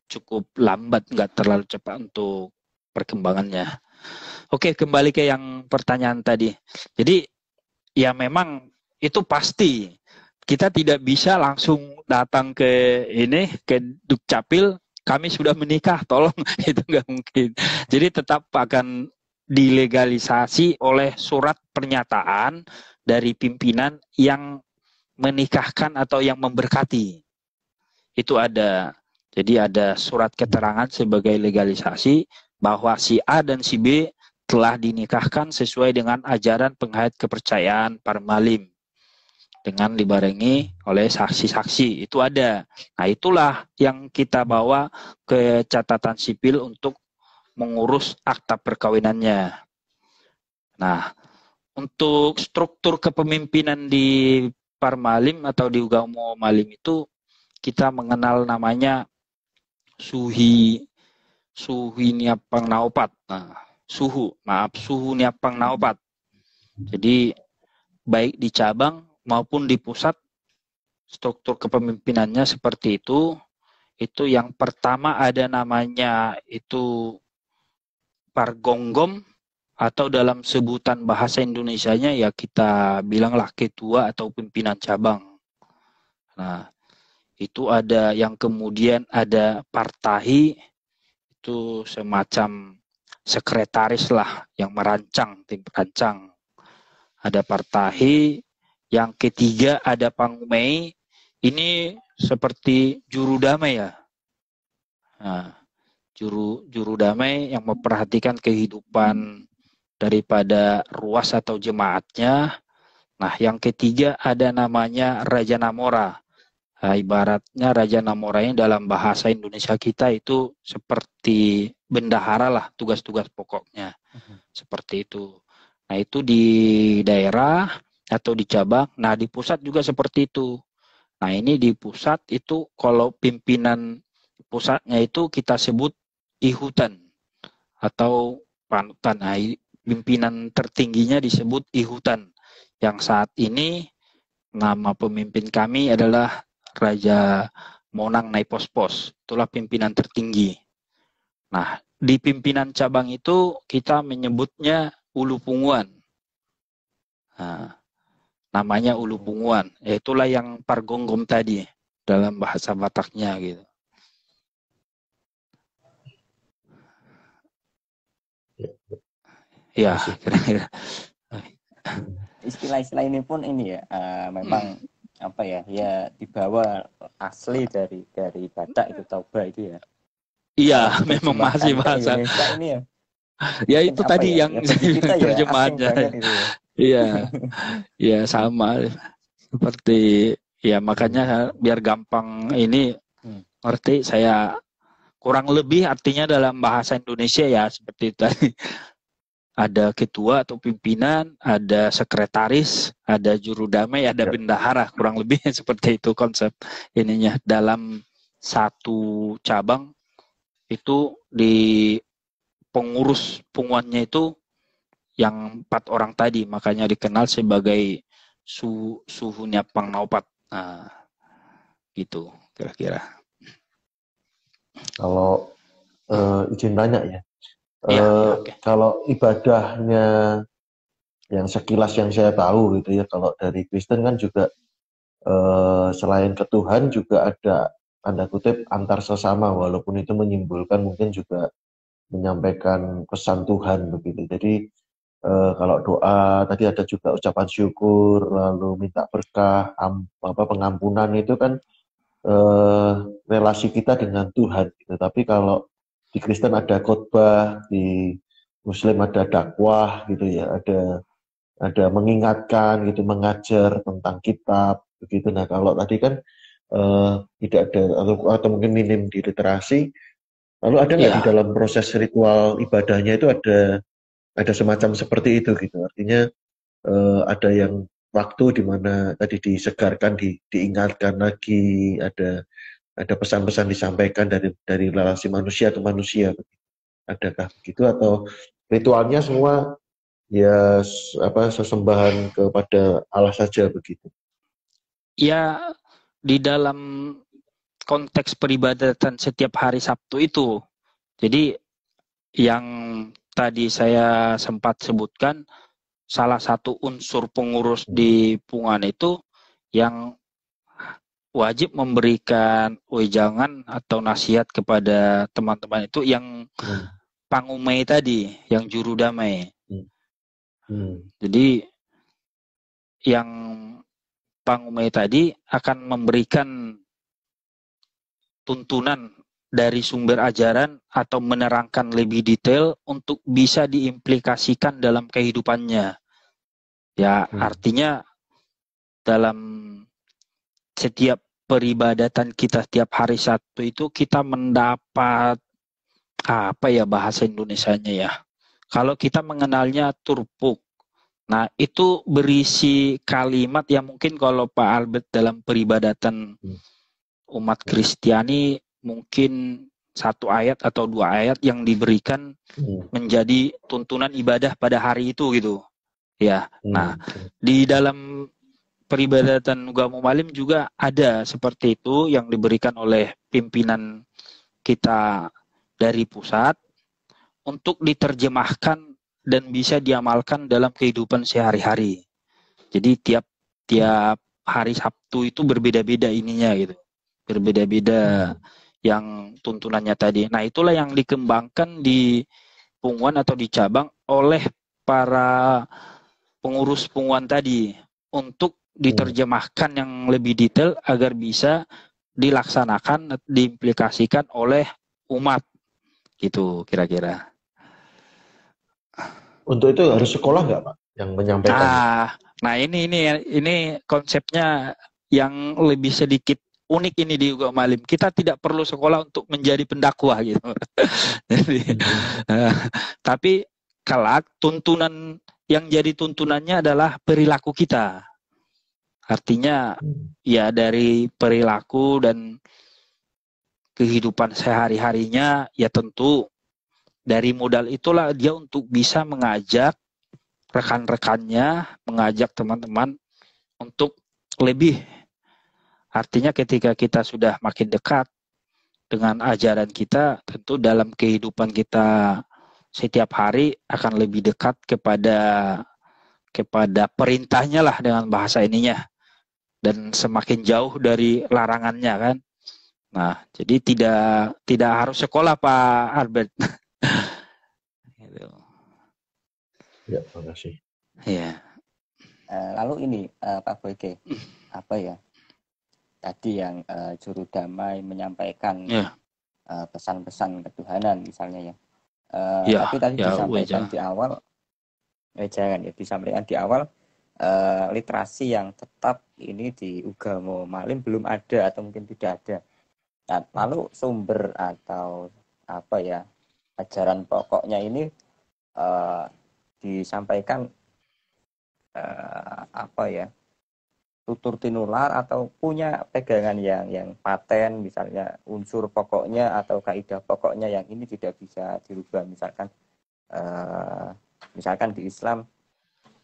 cukup lambat, nggak terlalu cepat untuk perkembangannya. Oke, kembali ke yang pertanyaan tadi. Jadi ya memang itu pasti kita tidak bisa langsung datang ke Dukcapil, kami sudah menikah, tolong, itu nggak mungkin. Jadi tetap akan dilegalisasi oleh surat pernyataan dari pimpinan yang menikahkan atau yang memberkati. Itu ada. Jadi ada surat keterangan sebagai legalisasi bahwa si A dan si B telah dinikahkan sesuai dengan ajaran penghayat kepercayaan Parmalim dengan dibarengi oleh saksi-saksi. Itu ada. Nah, itulah yang kita bawa ke catatan sipil untuk mengurus akta perkawinannya. Nah, untuk struktur kepemimpinan di Parmalim atau di Ugamo Malim itu kita mengenal namanya suhi niapang naopat. Nah, suhu niapang naopat. Jadi baik di cabang maupun di pusat struktur kepemimpinannya seperti itu. Itu yang pertama ada namanya itu pargonggom, atau dalam sebutan bahasa Indonesianya ya kita bilanglah ketua atau pimpinan cabang. Nah, itu ada yang kemudian ada partahi, itu semacam sekretaris lah yang merancang, tim perancang. Ada partahi, yang ketiga ada pangumei, ini seperti juru damai ya. Nah, juru damai yang memperhatikan kehidupan daripada ruas atau jemaatnya. Nah, yang ketiga ada namanya Raja Namora. Nah, ibaratnya Raja Namora ini dalam bahasa Indonesia kita itu seperti bendahara lah, tugas-tugas pokoknya. Seperti itu. Nah, itu di daerah atau di cabang. Nah, di pusat juga seperti itu. Nah, ini di pusat itu kalau pimpinan pusatnya itu kita sebut ihutan atau panutan. Nah, pimpinan tertingginya disebut ihutan. Yang saat ini nama pemimpin kami adalah Raja Monang Naipospos. Itulah pimpinan tertinggi. Nah, di pimpinan cabang itu kita menyebutnya ulu punguan. Nah, namanya ulu punguan. Itulah yang pargonggom tadi dalam bahasa Bataknya gitu. Ya, kira-kira. Istilah-istilah ini pun ini ya, memang apa ya, ya dibawa asli dari Batak itu, Toba itu ya. Iya, memang masih bahasa Indonesia ini ya. Ya itu tadi ya, yang ya kita ya terjemahannya. Iya, iya sama seperti ya, makanya biar gampang ini ngerti, saya kurang lebih artinya dalam bahasa Indonesia ya seperti itu tadi. Ada ketua atau pimpinan, ada sekretaris, ada juru damai, ada bendahara, kurang lebih seperti itu konsep ininya. Dalam satu cabang itu di pengurus punguannya itu yang 4 orang tadi, makanya dikenal sebagai suhu niapang naopat. Nah, gitu kira-kira. Kalau izin tanya ya, Okay. Kalau ibadahnya yang sekilas yang saya tahu gitu ya, kalau dari Kristen kan juga selain ke Tuhan juga ada tanda kutip antar sesama, walaupun itu menyimpulkan mungkin juga menyampaikan pesan Tuhan begitu. Jadi kalau doa tadi ada juga ucapan syukur, lalu minta berkah, pengampunan, itu kan relasi kita dengan Tuhan gitu. Tapi kalau di Kristen ada khotbah, di Muslim ada dakwah gitu ya, ada mengingatkan gitu, mengajar tentang kitab begitu. Nah, kalau tadi kan tidak ada atau mungkin minim di literasi. Lalu ada nggak di dalam proses ritual ibadahnya itu ada semacam seperti itu gitu. Artinya ada yang waktu di mana tadi disegarkan, diingatkan lagi, ada pesan-pesan disampaikan dari relasi manusia ke manusia. Adakah begitu atau ritualnya semua ya sesembahan kepada Allah saja begitu? Ya, di dalam konteks peribadatan setiap hari Sabtu itu. Jadi yang tadi saya sempat sebutkan, salah satu unsur pengurus di punguan itu yang wajib memberikan wejangan atau nasihat kepada teman-teman itu yang pangumei tadi, yang juru damai. Jadi yang pangumei tadi akan memberikan tuntunan dari sumber ajaran atau menerangkan lebih detail untuk bisa diimplikasikan dalam kehidupannya. Ya, artinya dalam setiap peribadatan kita setiap hari Sabtu itu kita mendapat apa ya bahasa Indonesianya ya. Kalau kita mengenalnya turpuk. Nah, itu berisi kalimat yang mungkin kalau Pak Albert dalam peribadatan umat Kristiani mungkin satu ayat atau dua ayat yang diberikan menjadi tuntunan ibadah pada hari itu gitu. Ya. Nah, di dalam peribadatan Uga Mumalim juga ada seperti itu yang diberikan oleh pimpinan kita dari pusat untuk diterjemahkan dan bisa diamalkan dalam kehidupan sehari-hari. Jadi tiap hari Sabtu itu berbeda-beda ininya gitu. Berbeda-beda yang tuntunannya tadi. Nah, itulah yang dikembangkan di Pungguan atau di cabang oleh para pengurus Pungguan tadi untuk diterjemahkan yang lebih detail agar bisa dilaksanakan, diimplikasikan oleh umat gitu kira-kira. Untuk itu harus sekolah nggak, Pak, yang menyampaikan? Nah ini konsepnya yang lebih sedikit unik ini di Uga Malim. Kita tidak perlu sekolah untuk menjadi pendakwah gitu. Jadi, tapi kelak tuntunan yang jadi tuntunannya adalah perilaku kita. Artinya ya dari perilaku dan kehidupan sehari-harinya ya tentu dari modal itulah dia untuk bisa mengajak rekan-rekannya, mengajak teman-teman untuk lebih. Artinya ketika kita sudah makin dekat dengan ajaran kita, tentu dalam kehidupan kita setiap hari akan lebih dekat kepada perintahnya lah dengan bahasa ininya. Dan semakin jauh dari larangannya kan. Nah, jadi tidak harus sekolah Pak Albert. Ya, makasih. Ya. Lalu ini Pak Boyke, apa ya? Tadi yang juru damai menyampaikan pesan-pesan ketuhanan misalnya ya. Tapi tadi disampaikan di awal, disampaikan di awal literasi yang tetap ini di Uga Mumalim belum ada atau mungkin tidak ada. Nah, lalu sumber atau apa ya ajaran pokoknya ini disampaikan apa ya tutur tinular atau punya pegangan yang paten, misalnya unsur pokoknya atau kaidah pokoknya yang ini tidak bisa dirubah, misalkan di Islam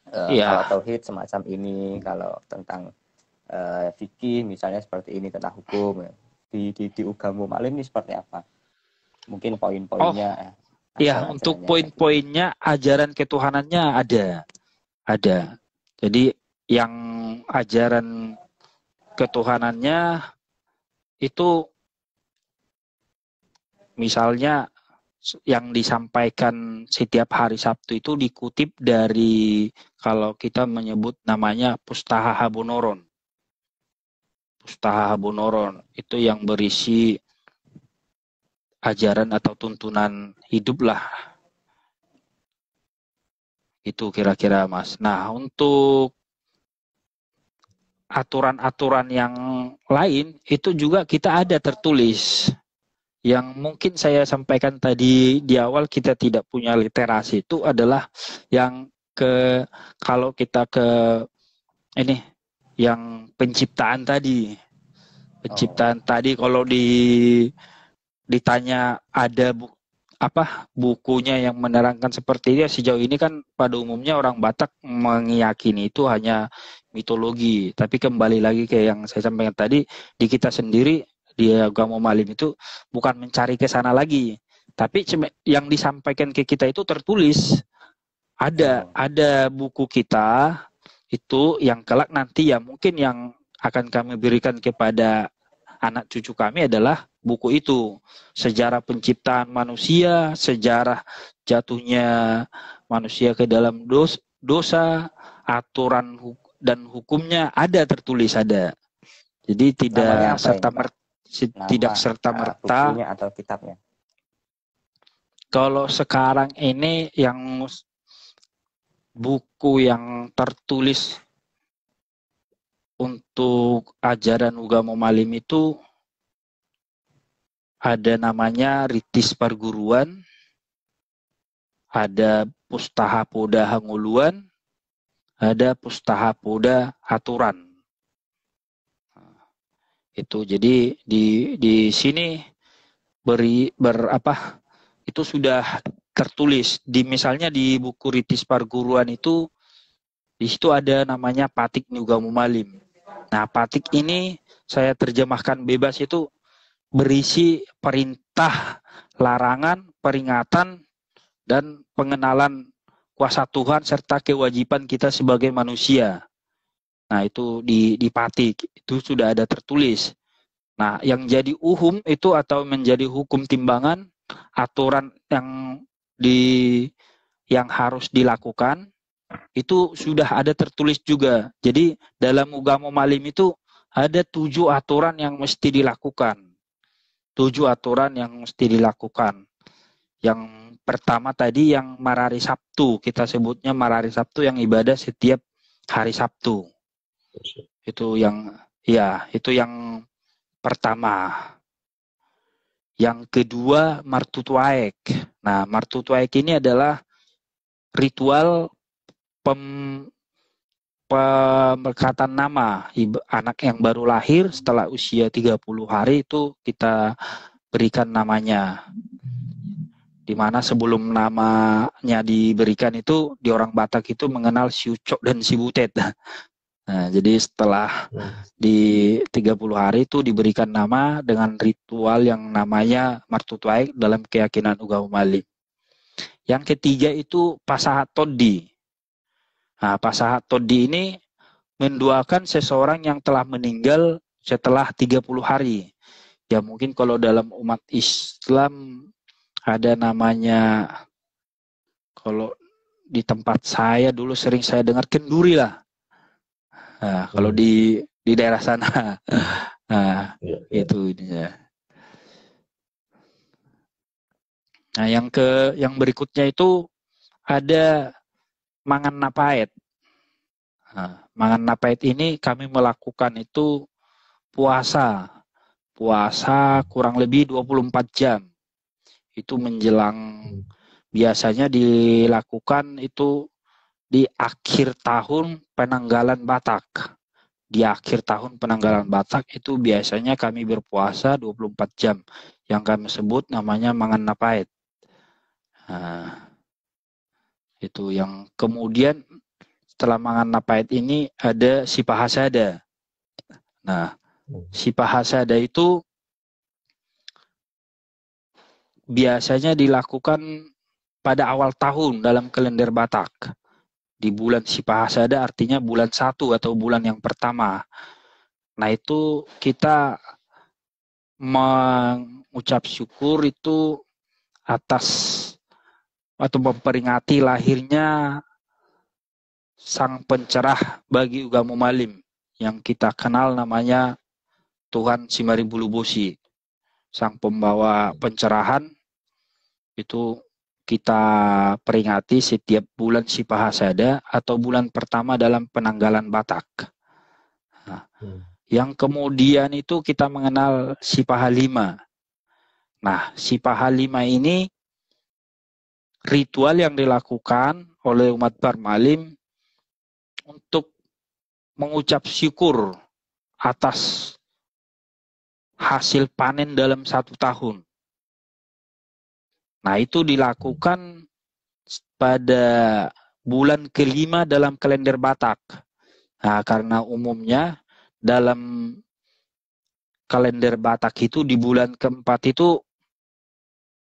kalau tauhid semacam ini, kalau tentang fikih misalnya seperti ini, tentang hukum di Uga Mumalim ini seperti apa? Mungkin poin-poinnya. Ya, untuk poin-poinnya ajaran ketuhanannya ada. Jadi yang ajaran ketuhanannya itu misalnya yang disampaikan setiap hari Sabtu itu dikutip dari kalau kita menyebut namanya Pustaha Habonoron. Pustaha Habonoron itu yang berisi ajaran atau tuntunan hidup lah. Itu kira-kira Mas. Nah, untuk aturan-aturan yang lain itu juga kita ada tertulis. Yang mungkin saya sampaikan tadi di awal kita tidak punya literasi itu adalah yang kalau kita ke ini yang penciptaan tadi. Penciptaan tadi kalau ditanya ada bukunya yang menerangkan seperti ini, sejauh ini kan pada umumnya orang Batak meyakini itu hanya mitologi. Tapi kembali lagi ke yang saya sampaikan tadi, di kita sendiri di Uga Mumalim itu bukan mencari ke sana lagi, tapi yang disampaikan ke kita itu tertulis. Ada buku kita itu yang kelak nanti ya mungkin yang akan kami berikan kepada anak cucu kami adalah buku itu, sejarah penciptaan manusia, sejarah jatuhnya manusia ke dalam dosa, aturan dan hukumnya ada tertulis ada. Jadi tidak serta-merta bukunya atau kitabnya. Kalau sekarang ini yang buku yang tertulis untuk ajaran Uga Mumalim itu ada namanya Ritis Perguruan, ada Pustaha Poda Hanguluan, ada Pustaha Poda Aturan. Itu jadi di sini itu sudah tertulis misalnya di buku Ritis Perguruan itu, di situ ada namanya Patik Nuga Mumalim. Nah, patik ini saya terjemahkan bebas itu berisi perintah, larangan, peringatan, dan pengenalan kuasa Tuhan serta kewajiban kita sebagai manusia. Nah, itu di patik itu sudah ada tertulis. Nah, yang jadi itu atau menjadi hukum timbangan, aturan yang harus dilakukan itu sudah ada tertulis juga. Jadi dalam Ugamo Malim itu ada 7 aturan yang mesti dilakukan. 7 aturan yang mesti dilakukan. Yang pertama tadi yang Marari Sabtu, kita sebutnya Marari Sabtu yang ibadah setiap hari Sabtu. Itu yang pertama. Yang kedua Martutuaek. Nah, Martutuaek ini adalah ritual pemberkatan nama anak yang baru lahir setelah usia 30 hari itu kita berikan namanya. Di mana sebelum namanya diberikan itu di orang Batak itu mengenal si Ucok dan si Butet. Nah, jadi setelah di 30 hari itu diberikan nama dengan ritual yang namanya Martutuaek dalam keyakinan Ugamo Malim. Yang ketiga itu Pasahat Todi. Nah, Pasahat Todi ini mendoakan seseorang yang telah meninggal setelah 30 hari. Ya mungkin kalau dalam umat Islam ada namanya, kalau di tempat saya dulu sering saya dengar kenduri lah. Nah, kalau di daerah sana. Nah, itu ya. Nah, yang berikutnya itu ada Mangan Napait. Nah, Mangan Napait ini kami melakukan itu puasa kurang lebih 24 jam. Itu menjelang, biasanya dilakukan itu di akhir tahun penanggalan Batak. Di akhir tahun penanggalan Batak itu biasanya kami berpuasa 24 jam. Yang kami sebut namanya Mangan Napait. Nah, itu yang kemudian setelah Mangan Napait ini ada Sipahasada. Nah, Sipahasada itu biasanya dilakukan pada awal tahun dalam kalender Batak. Di bulan Sipahasada artinya bulan 1 atau bulan yang pertama. Nah, itu kita mengucap syukur itu atas atau memperingati lahirnya sang pencerah bagi Ugamo Malim yang kita kenal namanya Tuhan Simarimbulubusi, sang pembawa pencerahan. Itu kita peringati setiap bulan Sipahasada atau bulan pertama dalam penanggalan Batak. Nah, yang kemudian itu kita mengenal Sipahalima. Nah, Sipahalima ini ritual yang dilakukan oleh umat Barmalim untuk mengucap syukur atas hasil panen dalam 1 tahun. Nah, itu dilakukan pada bulan ke-5 dalam kalender Batak. Nah, karena umumnya dalam kalender Batak itu di bulan ke-4 itu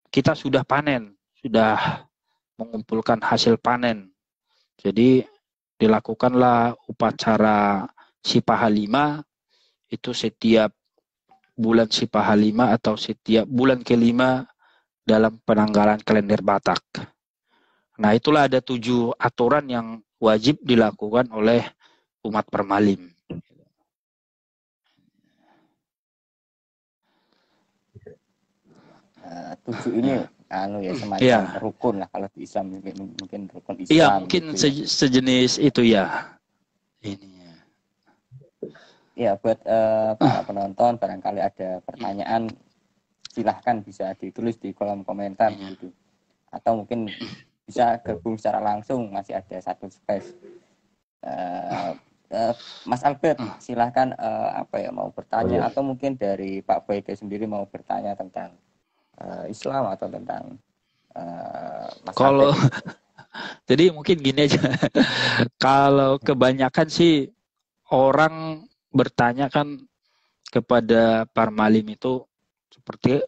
kita sudah panen, sudah mengumpulkan hasil panen. Jadi dilakukanlah upacara Sipahalima itu setiap bulan Sipahalima atau setiap bulan ke-5 dalam penanggalan kalender Batak. Nah, itulah ada 7 aturan yang wajib dilakukan oleh umat Permalim. 7 ini semacam rukun lah kalau di Islam, mungkin rukun Islam. Iya, mungkin gitu ya. Sejenis itu ya. Ini. Ya, buat para penonton barangkali ada pertanyaan silahkan bisa ditulis di kolom komentar gitu. Atau mungkin bisa gabung secara langsung, masih ada 1 space. Mas Albert silahkan mau bertanya atau mungkin dari Pak Boyke sendiri mau bertanya tentang Islam atau tentang Kalau masalah. jadi mungkin gini aja. Kalau kebanyakan sih orang bertanya kan kepada Parmalim itu seperti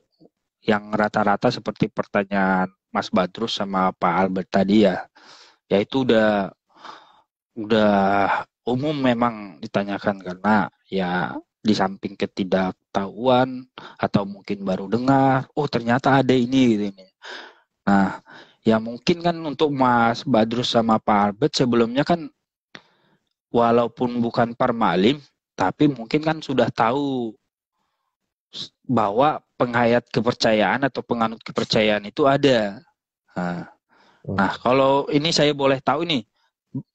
yang rata-rata seperti pertanyaan Mas Badrus sama Pak Albert tadi ya. Ya itu udah umum memang ditanyakan karena ya di samping ketidaktahuan atau mungkin baru dengar, oh ternyata ada ini gitu ini. Nah, ya mungkin kan untuk Mas Badrus sama Pak Albert sebelumnya kan walaupun bukan Parmalim, tapi mungkin kan sudah tahu bahwa penghayat kepercayaan atau penganut kepercayaan itu ada. Nah, kalau ini saya boleh tahu nih,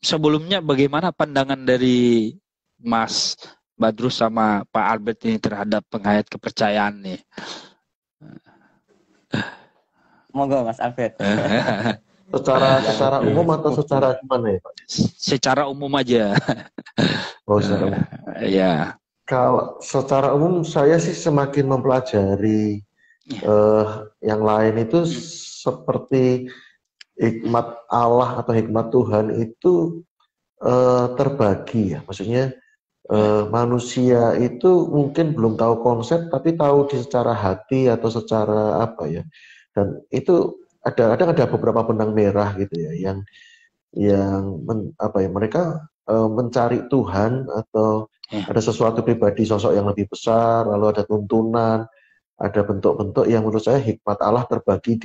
sebelumnya bagaimana pandangan dari Mas Badrus sama Pak Albert ini terhadap penghayat kepercayaan nih? Monggo Mas Albert. Secara umum atau secara gimana ya Pak? Secara umum aja. Oh, secara umum. Ya. Kalau secara umum saya sih semakin mempelajari yang lain itu seperti hikmat Allah atau hikmat Tuhan itu terbagi ya. Maksudnya manusia itu mungkin belum tahu konsep tapi tahu di secara hati atau secara apa ya. Dan itu kadang ada beberapa benang merah gitu ya yang mereka mencari Tuhan atau ada sesuatu pribadi, sosok yang lebih besar, lalu ada tuntunan, ada bentuk-bentuk yang menurut saya hikmat Allah terbagi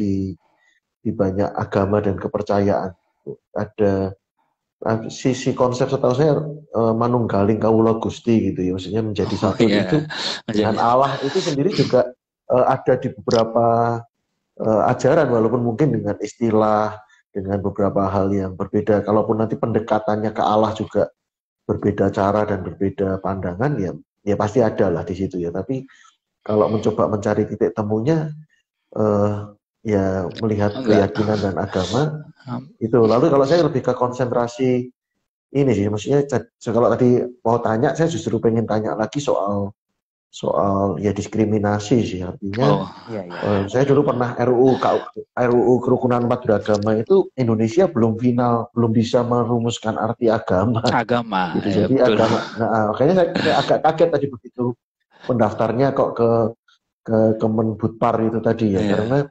di banyak agama dan kepercayaan. Ada sisi konsep setahu saya manunggaling kawula Gusti gitu ya, maksudnya menjadi satu itu dengan Allah itu sendiri juga ada di beberapa ajaran walaupun mungkin dengan istilah dengan beberapa hal yang berbeda. Kalaupun nanti pendekatannya ke Allah juga berbeda cara dan berbeda pandangan, ya pasti ada lah di situ ya. Tapi kalau mencoba mencari titik temunya, ya melihat keyakinan dan agama itu. Lalu kalau saya lebih ke konsentrasi ini sih, maksudnya kalau tadi mau tanya, saya justru pengen tanya lagi soal ya diskriminasi sih, artinya saya dulu pernah RUU Kerukunan Umat Beragama itu Indonesia belum bisa merumuskan arti agama gitu. Jadi agama, makanya saya agak kaget tadi begitu pendaftarnya kok ke Kemenbudpar itu tadi ya, karena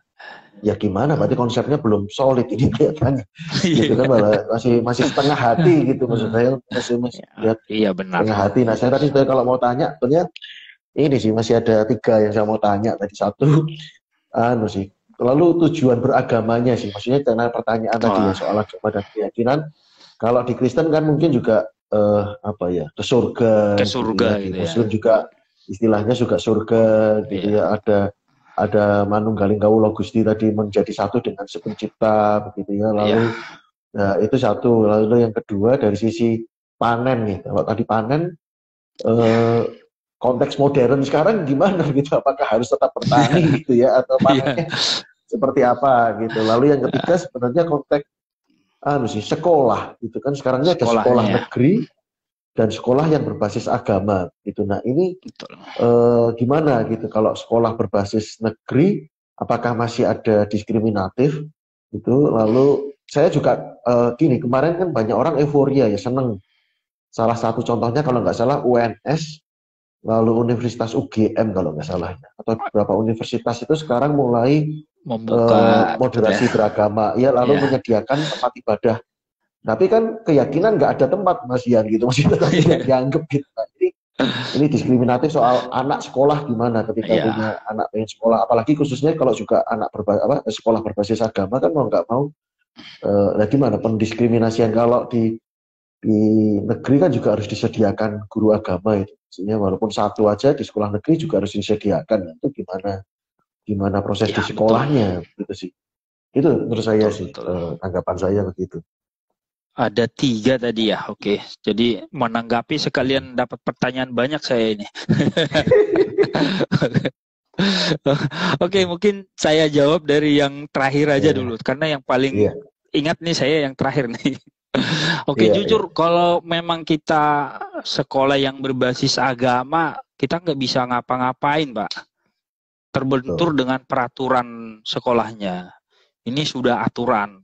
ya gimana berarti konsepnya belum solid ini kelihatannya gitu kan, malah masih setengah hati gitu, maksud saya masih lihat setengah hati. Nah saya tadi kalau mau tanya sebenarnya ini sih masih ada 3 yang saya mau tanya tadi. Satu, lalu tujuan beragamanya sih, maksudnya karena pertanyaan tadi ya soal agama dan keyakinan. Kalau di Kristen kan mungkin juga ke surga gitu ya. Di Muslim juga istilahnya juga surga gitu ya. Ada manunggaling kawula Gusti tadi menjadi satu dengan si pencipta begitu ya. Lalu itu satu. Lalu yang kedua dari sisi panen nih. Kalau tadi panen konteks modern sekarang gimana gitu, apakah harus tetap bertani gitu ya atau panennya seperti apa gitu. Lalu yang ketiga sebenarnya konteks sekolah gitu kan, sekarangnya ada sekolah negeri dan sekolah yang berbasis agama gitu. Nah ini gimana gitu kalau sekolah berbasis negeri, apakah masih ada diskriminatif gitu. Lalu saya juga kemarin kan banyak orang euforia ya, seneng. Salah satu contohnya kalau nggak salah UNS, lalu Universitas UGM kalau nggak salah, atau beberapa universitas itu sekarang mulai membuka moderasi beragama ya, lalu menyediakan tempat ibadah. Tapi kan keyakinan nggak ada tempat, Mas Ian gitu, masih tetap tidak dianggap gitu. Nah, ini diskriminatif soal anak sekolah gimana ketika punya anak pengen sekolah, apalagi khususnya kalau juga anak sekolah berbasis agama kan mau nggak mau, gimana pendiskriminasian. Kalau di negeri kan juga harus disediakan guru agama itu. Maksudnya walaupun satu aja di sekolah negeri juga harus disediakan. Itu gimana proses di sekolahnya gitu sih. Itu menurut saya tanggapan saya begitu. Ada 3 tadi ya, oke. Jadi menanggapi sekalian dapat pertanyaan banyak saya ini. Oke, mungkin saya jawab dari yang terakhir aja dulu, karena yang paling ingat nih saya yang terakhir nih. Oke, jujur kalau memang kita sekolah yang berbasis agama, kita nggak bisa ngapa-ngapain, Pak. terbentur dengan peraturan sekolahnya. Ini sudah aturan.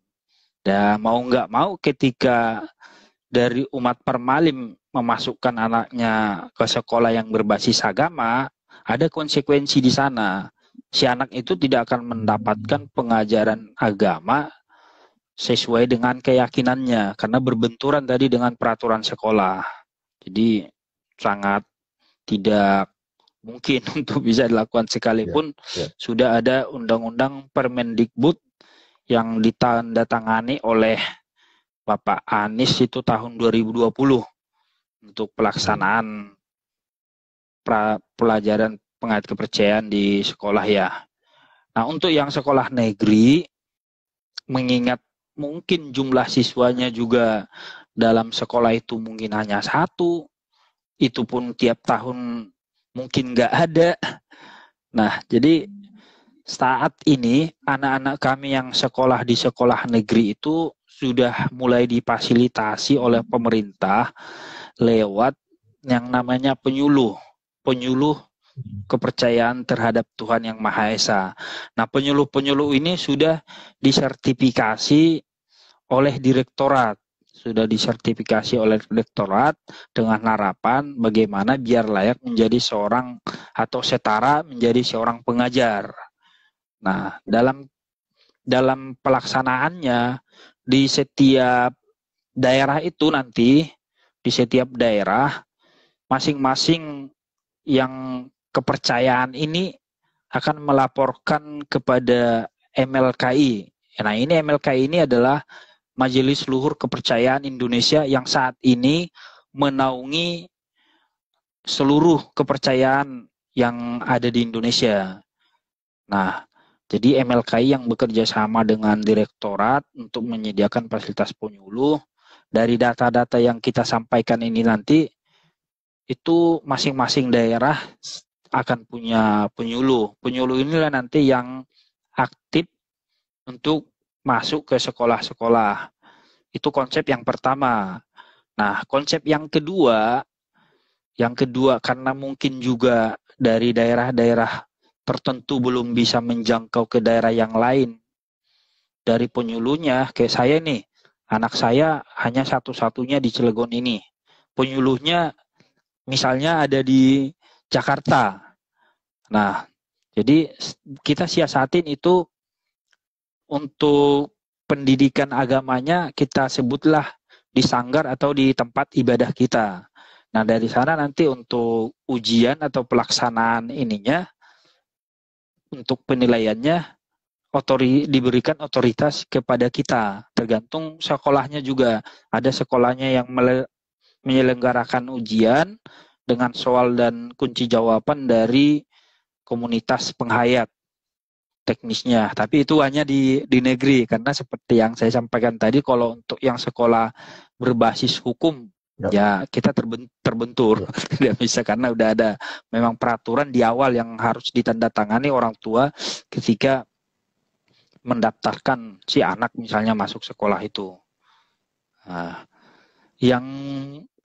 Dan mau nggak mau ketika dari umat Permalim memasukkan anaknya ke sekolah yang berbasis agama, ada konsekuensi di sana. Si anak itu tidak akan mendapatkan pengajaran agama sesuai dengan keyakinannya, karena berbenturan tadi dengan peraturan sekolah. Jadi sangat tidak mungkin untuk bisa dilakukan sekalipun sudah ada undang-undang Permendikbud yang ditandatangani oleh Bapak Anies itu tahun 2020 untuk pelaksanaan pelajaran pengait kepercayaan di sekolah ya. Nah, untuk yang sekolah negeri, mengingat mungkin jumlah siswanya juga dalam sekolah itu mungkin hanya satu, itu pun tiap tahun mungkin nggak ada. Nah, jadi saat ini anak-anak kami yang sekolah di sekolah negeri itu sudah mulai difasilitasi oleh pemerintah lewat yang namanya penyuluh kepercayaan terhadap Tuhan Yang Maha Esa. Nah, penyuluh-penyuluh ini sudah disertifikasi oleh direktorat, dengan harapan bagaimana biar layak menjadi seorang atau setara menjadi seorang pengajar. Nah, dalam pelaksanaannya di setiap daerah itu nanti, di setiap daerah masing-masing yang kepercayaan ini akan melaporkan kepada MLKI. Nah, ini MLKI ini adalah Majelis Luhur Kepercayaan Indonesia yang saat ini menaungi seluruh kepercayaan yang ada di Indonesia. Nah, jadi MLKI yang bekerja sama dengan direktorat untuk menyediakan fasilitas penyuluh. Dari data-data yang kita sampaikan ini nanti, itu masing-masing daerah akan punya penyuluh. Penyuluh inilah nanti yang aktif untuk masuk ke sekolah-sekolah. Itu konsep yang pertama. Nah, konsep yang kedua karena mungkin juga dari daerah-daerah tertentu belum bisa menjangkau ke daerah yang lain. Dari penyuluhnya, kayak saya nih, anak saya hanya satu-satunya di Cilegon ini. Penyuluhnya misalnya ada di Jakarta. Nah, jadi kita siasatin itu untuk pendidikan agamanya, kita sebutlah di sanggar atau di tempat ibadah kita. Nah, dari sana nanti untuk ujian atau pelaksanaan ininya, untuk penilaiannya diberikan otoritas kepada kita. Tergantung sekolahnya juga. Ada sekolahnya yang menyelenggarakan ujian dengan soal dan kunci jawaban dari komunitas penghayat teknisnya. Tapi itu hanya di negeri, karena seperti yang saya sampaikan tadi, kalau untuk yang sekolah berbasis hukum, ya kita terbentur. Tidak bisa, karena udah ada memang peraturan di awal yang harus ditandatangani orang tua ketika mendaftarkan si anak misalnya masuk sekolah itu. Nah, yang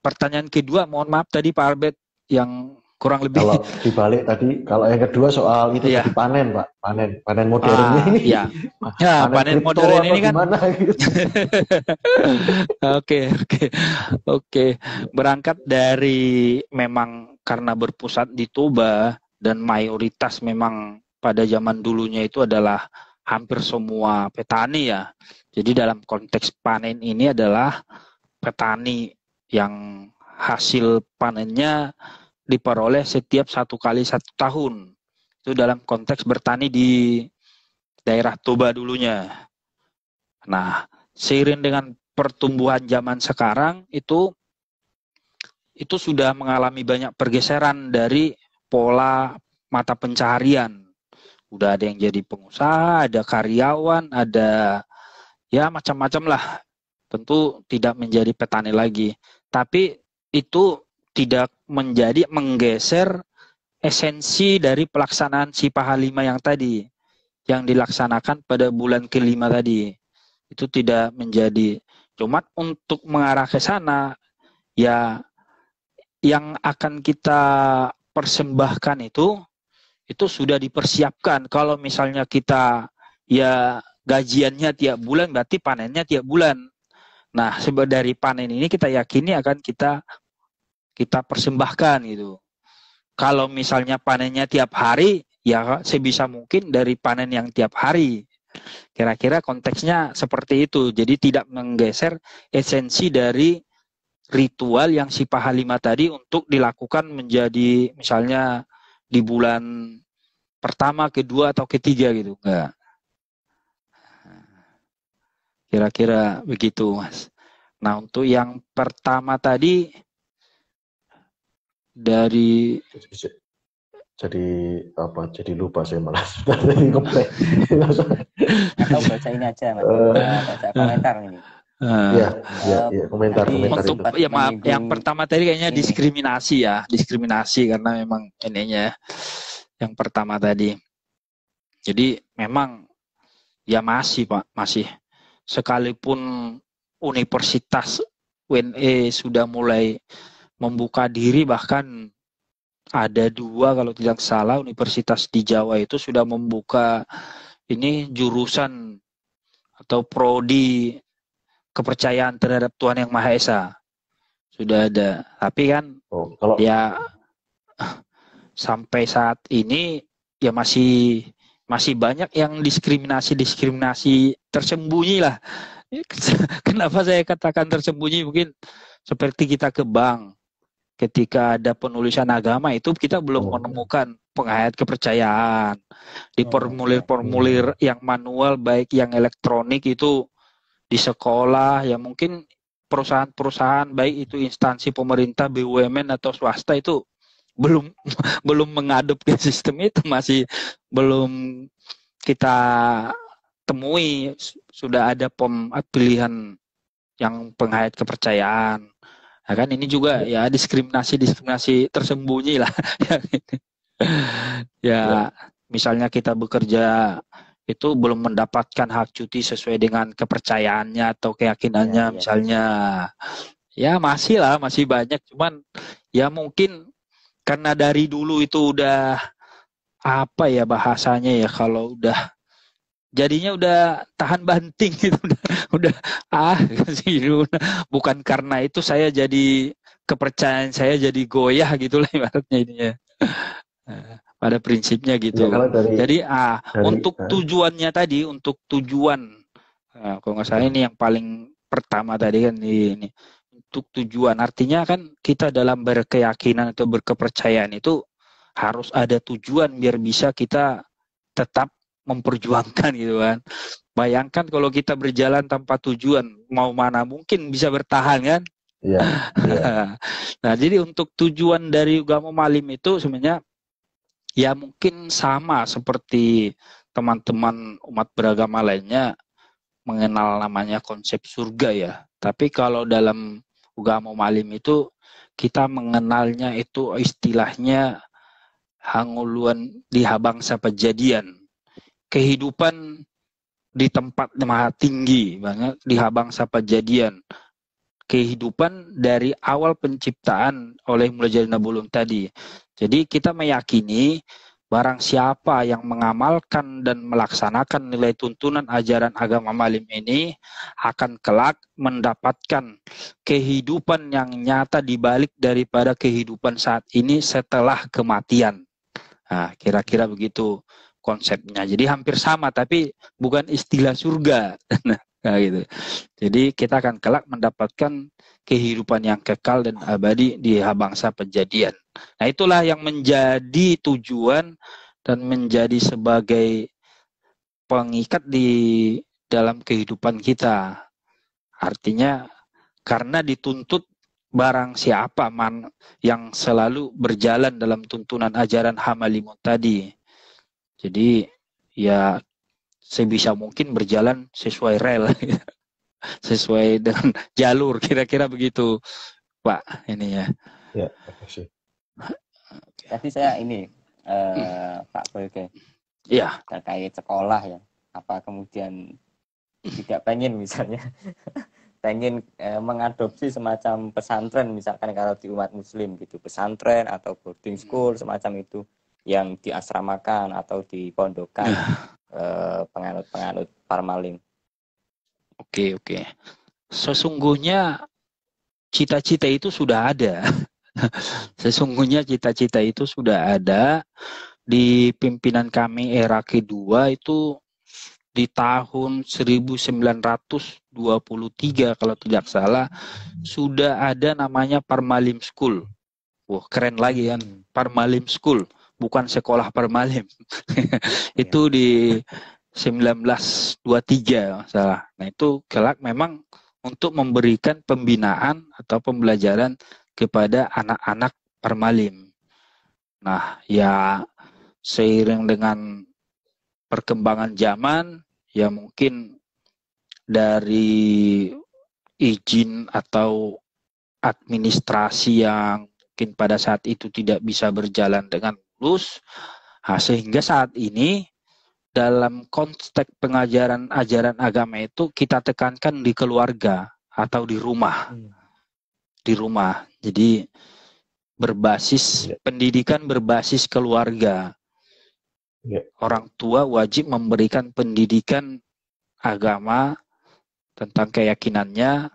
pertanyaan kedua, mohon maaf tadi Pak Albert, yang kurang lebih. Kalau dibalik tadi, kalau yang kedua soal itu tadi panen, Pak, panen modernnya ini. Ya, panen modern ini kan. Gitu. Oke. Berangkat dari memang karena berpusat di Toba dan mayoritas memang pada zaman dulunya itu adalah hampir semua petani ya. Jadi dalam konteks panen ini adalah petani yang hasil panennya diperoleh setiap 1 kali 1 tahun. Itu dalam konteks bertani di daerah Toba dulunya. Nah, seiring dengan pertumbuhan zaman sekarang itu sudah mengalami banyak pergeseran dari pola mata pencaharian. Udah ada yang jadi pengusaha, ada karyawan, ada ya macam-macam lah. Tentu tidak menjadi petani lagi. Tapi itu tidak menggeser esensi dari pelaksanaan Sipah 5 yang tadi, yang dilaksanakan pada bulan ke-5 tadi. Itu tidak menjadi. Cuma untuk mengarah ke sana, ya yang akan kita persembahkan itu itu sudah dipersiapkan. Kalau misalnya kita ya gajiannya tiap bulan, berarti panennya tiap bulan. Nah, dari panen ini kita yakini akan kita persembahkan gitu. Kalau misalnya panennya tiap hari, ya sebisa mungkin dari panen yang tiap hari. Kira-kira konteksnya seperti itu. Jadi tidak menggeser esensi dari ritual yang si pahalima tadi untuk dilakukan menjadi misalnya di bulan pertama, kedua, atau ketiga gitu. Enggak. Kira-kira begitu, Mas. Nah, untuk yang pertama tadi dari jadi apa? Jadi lupa saya malah tadi ngeplay. Atau baca ini aja, Mas. Baca komentar ini. Komentar untuk itu. ya maaf, yang pertama tadi kayaknya ini. diskriminasi karena memang ininya yang pertama tadi. Jadi memang ya masih Pak, masih sekalipun universitas UNE sudah mulai membuka diri, bahkan ada 2 kalau tidak salah universitas di Jawa itu sudah membuka ini jurusan atau prodi kepercayaan terhadap Tuhan Yang Maha Esa. Sudah ada. Tapi kan ya sampai saat ini ya masih banyak yang diskriminasi tersembunyi lah. Kenapa saya katakan tersembunyi? Mungkin seperti kita ke bank, ketika ada penulisan agama itu kita belum menemukan penghayat kepercayaan. Di formulir-formulir yang manual baik yang elektronik itu di sekolah ya mungkin perusahaan-perusahaan baik itu instansi pemerintah, BUMN atau swasta itu belum mengadopsi sistem itu, masih belum kita temui. Sudah ada pilihan yang penghayat kepercayaan. Nah, kan ini juga ya diskriminasi tersembunyi lah. Misalnya kita bekerja itu belum mendapatkan hak cuti sesuai dengan kepercayaannya atau keyakinannya misalnya. Ya masih banyak, cuman ya mungkin karena dari dulu itu udah apa ya bahasanya ya, kalau udah jadinya udah tahan banting gitu, udah bukan karena itu saya jadi kepercayaan saya jadi goyah gitulah ibaratnya ininya. Pada prinsipnya gitu. Jadi untuk tujuannya tadi, untuk tujuan kalau nggak salah ini yang paling pertama tadi kan ini untuk tujuan, artinya kan kita dalam berkeyakinan atau berkepercayaan itu harus ada tujuan biar bisa kita tetap memperjuangkan gitu kan. Bayangkan kalau kita berjalan tanpa tujuan, mau mana mungkin bisa bertahan kan? Nah, jadi untuk tujuan dari Ugamo Malim itu sebenarnya ya mungkin sama seperti teman-teman umat beragama lainnya mengenal namanya konsep surga ya. Tapi kalau dalam Ugamo Malim itu kita mengenalnya itu istilahnya hanguluan di habangsa pejadian. Kehidupan di tempat maha tinggi banget di habangsa pejadian. Kehidupan dari awal penciptaan oleh Mulai Jalina Bulung tadi. Jadi kita meyakini barang siapa yang mengamalkan dan melaksanakan nilai tuntunan ajaran agama Malim ini akan kelak mendapatkan kehidupan yang nyata dibalik daripada kehidupan saat ini setelah kematian. Nah, kira-kira begitu konsepnya. Jadi hampir sama, tapi bukan istilah surga. Nah, gitu. Jadi kita akan kelak mendapatkan kehidupan yang kekal dan abadi di habangsa pejadian. Nah, itulah yang menjadi tujuan dan menjadi sebagai pengikat di dalam kehidupan kita. Artinya karena dituntut barang siapa yang selalu berjalan dalam tuntunan ajaran Hamalimun tadi. Jadi ya sebisa mungkin berjalan sesuai rel, sesuai dengan jalur, kira-kira begitu, Pak. Ini ya. Ya, makasih. Tadi saya ini Pak Boyke. Iya. Terkait sekolah ya. Apa kemudian tidak pengen misalnya pengen mengadopsi semacam pesantren misalkan kalau di umat muslim gitu, pesantren atau boarding school semacam itu. yang diasramakan atau dipondokan penganut-penganut Parmalim. Oke. Sesungguhnya cita-cita itu sudah ada. Sesungguhnya cita-cita itu sudah ada di pimpinan kami era kedua itu di tahun 1923 kalau tidak salah sudah ada namanya Parmalim School. Wah, keren lagi kan, Parmalim School, bukan sekolah Parmalim. Itu di 1923 salah. Nah, itu kelak memang untuk memberikan pembinaan atau pembelajaran kepada anak-anak Parmalim. Nah, ya seiring dengan perkembangan zaman, ya mungkin dari izin atau administrasi yang mungkin pada saat itu tidak bisa berjalan dengan mulus, sehingga saat ini dalam konteks pengajaran ajaran agama itu kita tekankan di keluarga atau di rumah. Di rumah. Jadi pendidikan berbasis keluarga. Orang tua wajib memberikan pendidikan agama tentang keyakinannya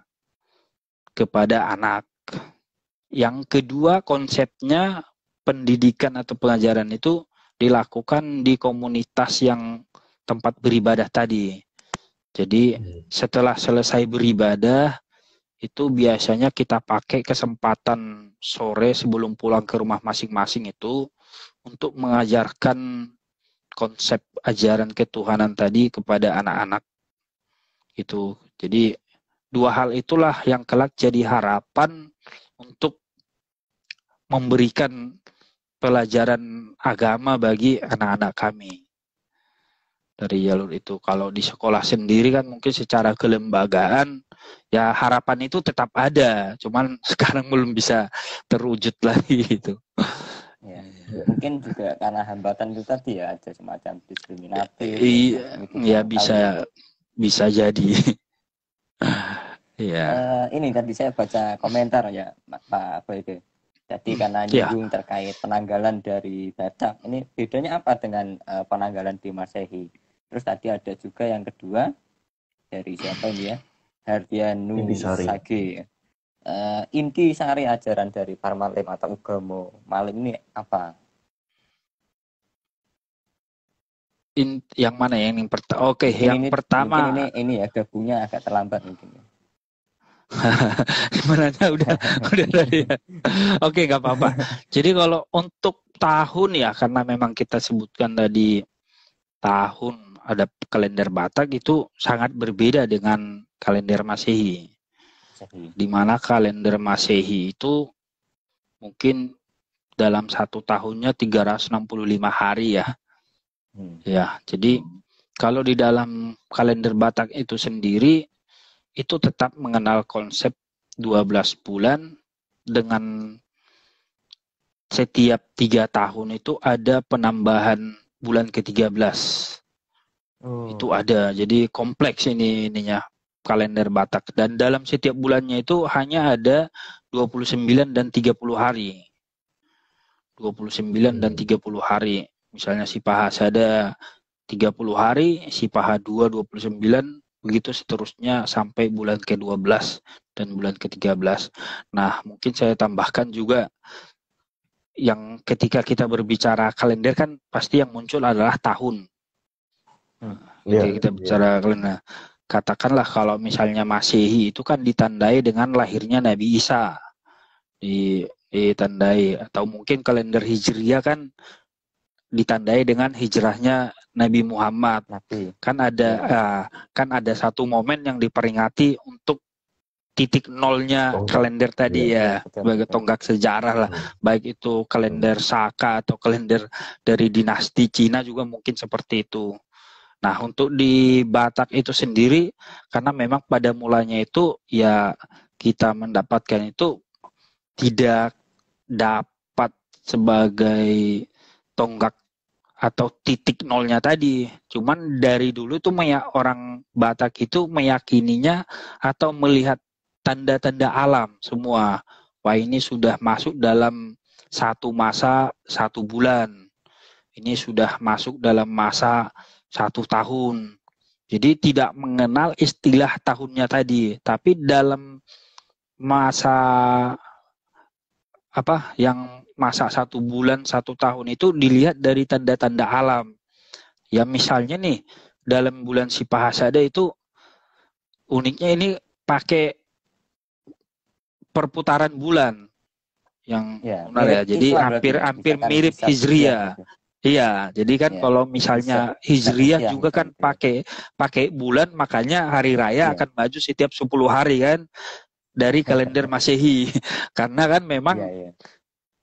kepada anak. Yang kedua, konsepnya pendidikan atau pengajaran itu dilakukan di komunitas yang tempat beribadah tadi. Jadi setelah selesai beribadah, itu biasanya kita pakai kesempatan sore sebelum pulang ke rumah masing-masing itu untuk mengajarkan konsep ajaran ketuhanan tadi kepada anak-anak. Itu. Jadi dua hal itulah yang kelak jadi harapan untuk memberikan pelajaran agama bagi anak-anak kami. Dari jalur itu. Kalau di sekolah sendiri kan mungkin secara kelembagaan ya harapan itu tetap ada, cuman sekarang belum bisa terwujud lagi gitu. Ya, mungkin juga karena hambatan itu tadi ya, ada semacam diskriminatif. Iya bisa jadi. Iya. Ini tadi saya baca komentar ya Pak Boyke. Jadi karena nyinggung terkait penanggalan dari Batak, ini bedanya apa dengan penanggalan di Masehi? Terus tadi ada juga yang kedua dari siapa ini ya? Hardianu Sage. Inti sari ajaran dari Parmalim atau Ugamo Malim ini apa? Yang mana ya? Yang pertama. Ini ya gabungnya agak terlambat mungkin. Gimana udah tadi ya. Oke, nggak apa-apa. Jadi kalau untuk tahun ya, karena memang kita sebutkan tadi tahun ada kalender Batak itu sangat berbeda dengan kalender Masehi. Di mana kalender Masehi itu mungkin dalam satu tahunnya 365 hari ya. Ya, jadi kalau di dalam kalender Batak itu sendiri itu tetap mengenal konsep 12 bulan dengan setiap 3 tahun itu ada penambahan bulan ke-13. Itu ada. Jadi kompleks ininya kalender Batak. Dan dalam setiap bulannya itu hanya ada 29 dan 30 hari. 29 dan 30 hari. Misalnya Sipaha ada 30 hari, Sipaha 2 29, begitu seterusnya sampai bulan ke-12 dan bulan ke-13. Nah, mungkin saya tambahkan juga yang ketika kita berbicara kalender kan pasti yang muncul adalah tahun. Ketika kita bicara kalender, katakanlah kalau misalnya Masehi itu kan ditandai dengan lahirnya Nabi Isa. Ditandai, atau mungkin kalender Hijriah kan ditandai dengan hijrahnya Nabi Muhammad. Kan ada satu momen yang diperingati untuk titik nolnya kalender tadi sebagai tonggak sejarah lah. Baik itu kalender Saka atau kalender dari dinasti Cina juga mungkin seperti itu. Nah, untuk di Batak itu sendiri karena memang pada mulanya itu ya kita mendapatkan itu tidak dapat sebagai tonggak atau titik nolnya tadi. Cuman dari dulu tuh orang Batak itu meyakininya atau melihat tanda-tanda alam semua. Wah, ini sudah masuk dalam satu masa 1 bulan. ini sudah masuk dalam masa 1 tahun. Jadi tidak mengenal istilah tahunnya tadi, tapi dalam masa yang masa 1 bulan 1 tahun itu dilihat dari tanda-tanda alam. Ya misalnya nih dalam bulan Sipahasada itu uniknya ini pakai perputaran bulan yang benar ya. Jadi hampir mirip Hijriah. Iya, jadi kan kalau misalnya Hijriah juga kan pakai bulan, makanya hari raya akan maju setiap 10 hari kan dari kalender Masehi. Karena kan memang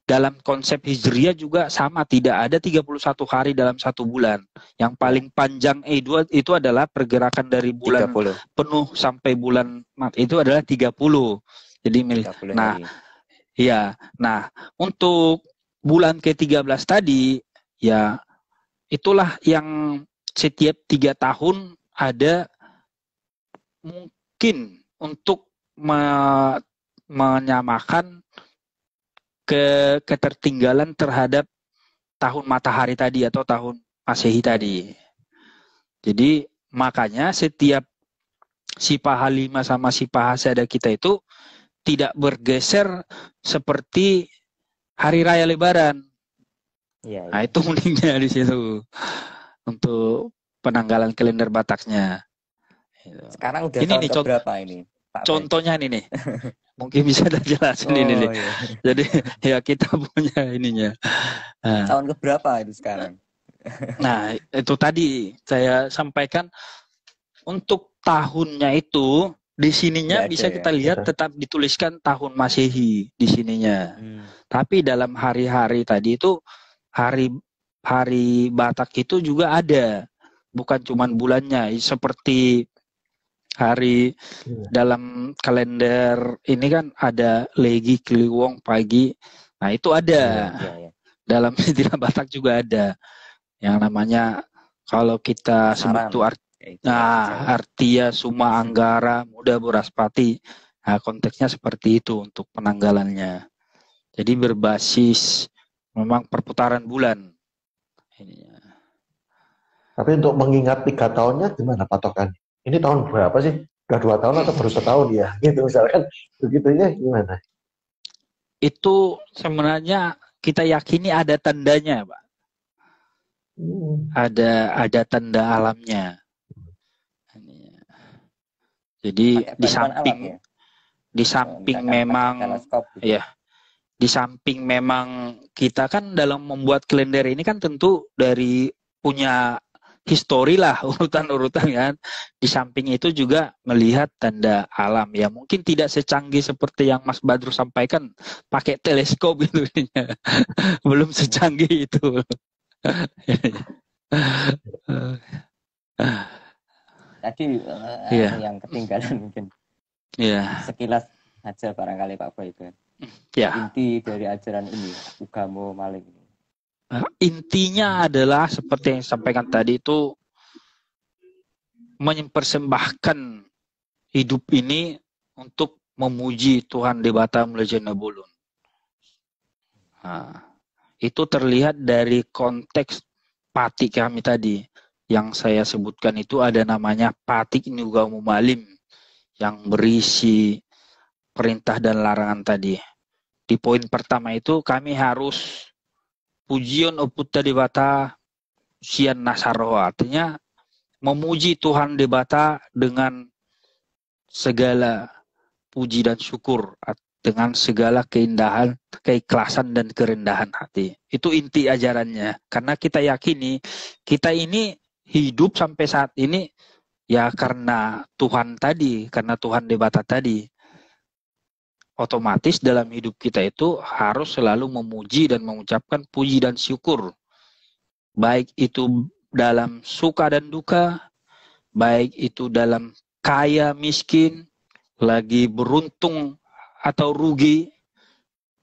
dalam konsep Hijriah juga sama, tidak ada 31 hari dalam 1 bulan. Yang paling panjang itu adalah pergerakan dari bulan 30. Penuh sampai bulan mati itu adalah 30. Jadi nah untuk bulan ke-13 tadi ya itulah yang setiap 3 tahun ada mungkin untuk menyamakan ketertinggalan terhadap tahun matahari tadi atau tahun Masehi tadi. Jadi makanya setiap Sipah 5 sama Sipahasada kita itu tidak bergeser seperti hari raya Lebaran. Nah itu uniknya di situ untuk penanggalan kalender Bataknya. Sekarang udah ini tahun berapa ini? Pak contohnya ini nih, mungkin bisa jelasin ini nih. Iya. Jadi ya kita punya ininya. Nah, tahun keberapa itu sekarang? Nah itu tadi saya sampaikan untuk tahunnya itu di sininya bisa kita lihat tetap dituliskan tahun Masehi di sininya. Tapi dalam hari-hari tadi itu hari Batak itu juga ada, bukan cuma bulannya seperti hari dalam kalender ini kan ada Legi, Kliwong, Pagi. Nah itu ada dalam istilah Batak juga ada yang namanya kalau kita sebut itu Artia, Suma, Anggara, Muda, Buraspati. Nah konteksnya seperti itu untuk penanggalannya. Jadi berbasis memang perputaran bulan. Tapi untuk mengingat 3 tahunnya gimana patokan? Ini tahun berapa sih? Udah 2 tahun atau baru 1 tahun ya? Gitu misalkan begitunya gimana? Itu sebenarnya kita yakini ada tandanya, Pak. Ada tanda alamnya. Jadi di samping memang gitu. Di samping memang kita kan dalam membuat kalender ini kan tentu dari punya histori lah, urutan-urutan kan. Di samping itu juga melihat tanda alam ya, mungkin tidak secanggih seperti yang Mas Badru sampaikan pakai teleskop itu. Belum secanggih itu. Tadi yang ketinggalan mungkin sekilas aja barangkali Pak Boy itu inti dari ajaran ini Ugamo Malih ini. Intinya adalah seperti yang disampaikan tadi itu mempersembahkan hidup ini untuk memuji Tuhan Debata Mlejena Bolon. Nah, itu terlihat dari konteks patik kami tadi yang saya sebutkan itu ada namanya patik Ugamo Malih yang berisi perintah dan larangan tadi. Di poin pertama itu kami harus pujian oputta Debata sian nasaro, artinya memuji Tuhan Debata dengan segala puji dan syukur, dengan segala keindahan, keikhlasan dan kerendahan hati. Itu inti ajarannya. Karena kita yakini kita ini hidup sampai saat ini ya karena Tuhan tadi, karena Tuhan Debata tadi. Otomatis dalam hidup kita itu harus selalu memuji dan mengucapkan puji dan syukur. Baik itu dalam suka dan duka, baik itu dalam kaya miskin, lagi beruntung atau rugi,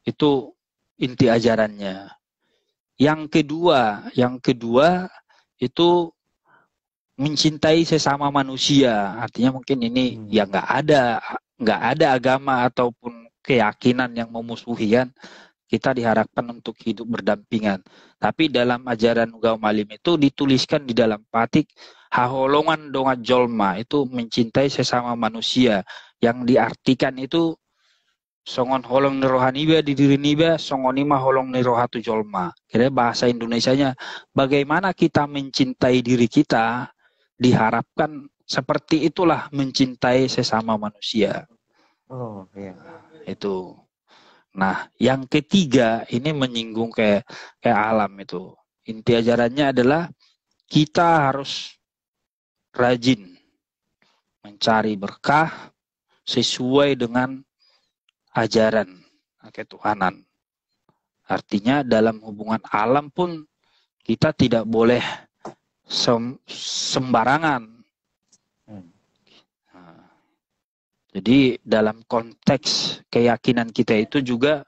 itu inti ajarannya. Yang kedua itu mencintai sesama manusia. Artinya mungkin ini ya nggak ada agama ataupun keyakinan yang memusuhi kan. kita diharapkan untuk hidup berdampingan. Tapi dalam ajaran Ugama Malim itu dituliskan di dalam patik haholongan donga jolma, itu mencintai sesama manusia, yang diartikan itu songon holong nirohaniba di diri niba, songonima holong nirohatu jolma. Kira bahasa Indonesianya, bagaimana kita mencintai diri kita, diharapkan seperti itulah mencintai sesama manusia. Oh, iya. Itu. Nah, yang ketiga ini menyinggung kayak alam itu. Inti ajarannya adalah kita harus rajin mencari berkah sesuai dengan ajaran ketuhanan. Artinya dalam hubungan alam pun kita tidak boleh sembarangan. Jadi dalam konteks keyakinan kita itu juga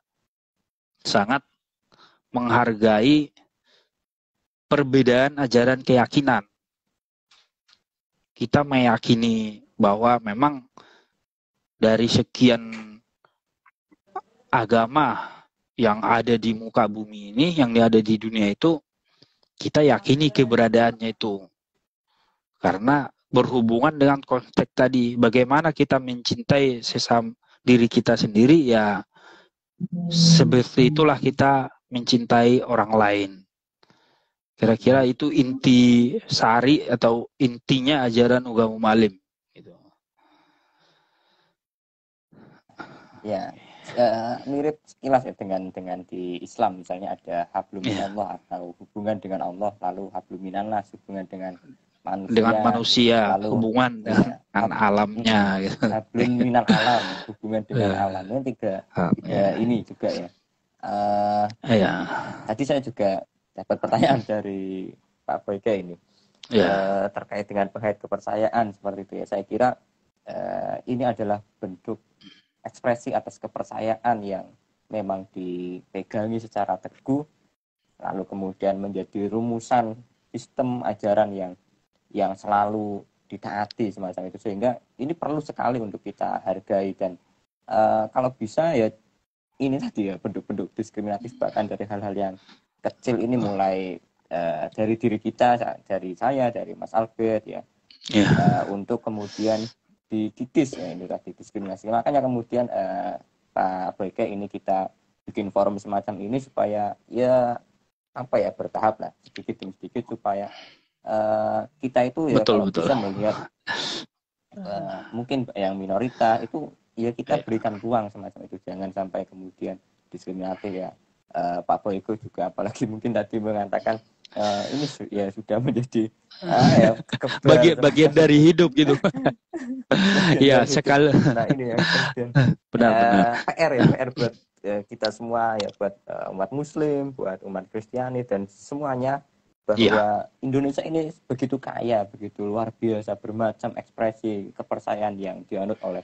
sangat menghargai perbedaan ajaran keyakinan. Kita meyakini bahwa memang dari sekian agama yang ada di muka bumi ini, yang ada di dunia itu, kita yakini keberadaannya itu. Karena berhubungan dengan konteks tadi, bagaimana kita mencintai sesama diri kita sendiri, ya seperti itulah kita mencintai orang lain. Kira-kira itu inti sari atau intinya ajaran Ugama Malim. Gitu. Ya, mirip sekilas ya dengan di Islam, misalnya ada hablum minallah atau hubungan dengan Allah, lalu hablum minannas, hubungan dengan manusia, lalu hubungan dengan alamnya, gitu. Hablum minal alam, hubungan dengan alamnya tiga ini juga ya. Tadi saya juga dapat pertanyaan dari Pak Boyke ini terkait dengan pengkait kepercayaan seperti itu ya. Saya kira ini adalah bentuk ekspresi atas kepercayaan yang memang dipegangi secara teguh, lalu kemudian menjadi rumusan sistem ajaran yang selalu ditaati semacam itu, sehingga ini perlu sekali untuk kita hargai. Dan kalau bisa ya ini tadi ya, bentuk-bentuk diskriminatif bahkan dari hal-hal yang kecil ini mulai dari diri kita, dari saya, dari Mas Albert ya, untuk kemudian dikikis ya, ini tadi diskriminasi. Makanya kemudian Pak Boyke ini kita bikin forum semacam ini supaya ya bertahap lah, sedikit demi sedikit, supaya kita itu ya betul. Bisa melihat mungkin yang minoritas itu ya kita berikan ruang semacam itu, jangan sampai kemudian diskriminatif ya. Pak Boyko juga apalagi mungkin tadi mengatakan ini ya sudah menjadi bagian dari hidup gitu. Iya sekali. Nah ini ya benar. PR buat kita semua ya, buat umat Muslim, buat umat Kristiani dan semuanya, bahwa Indonesia ini begitu kaya, begitu luar biasa, bermacam ekspresi kepercayaan yang dianut oleh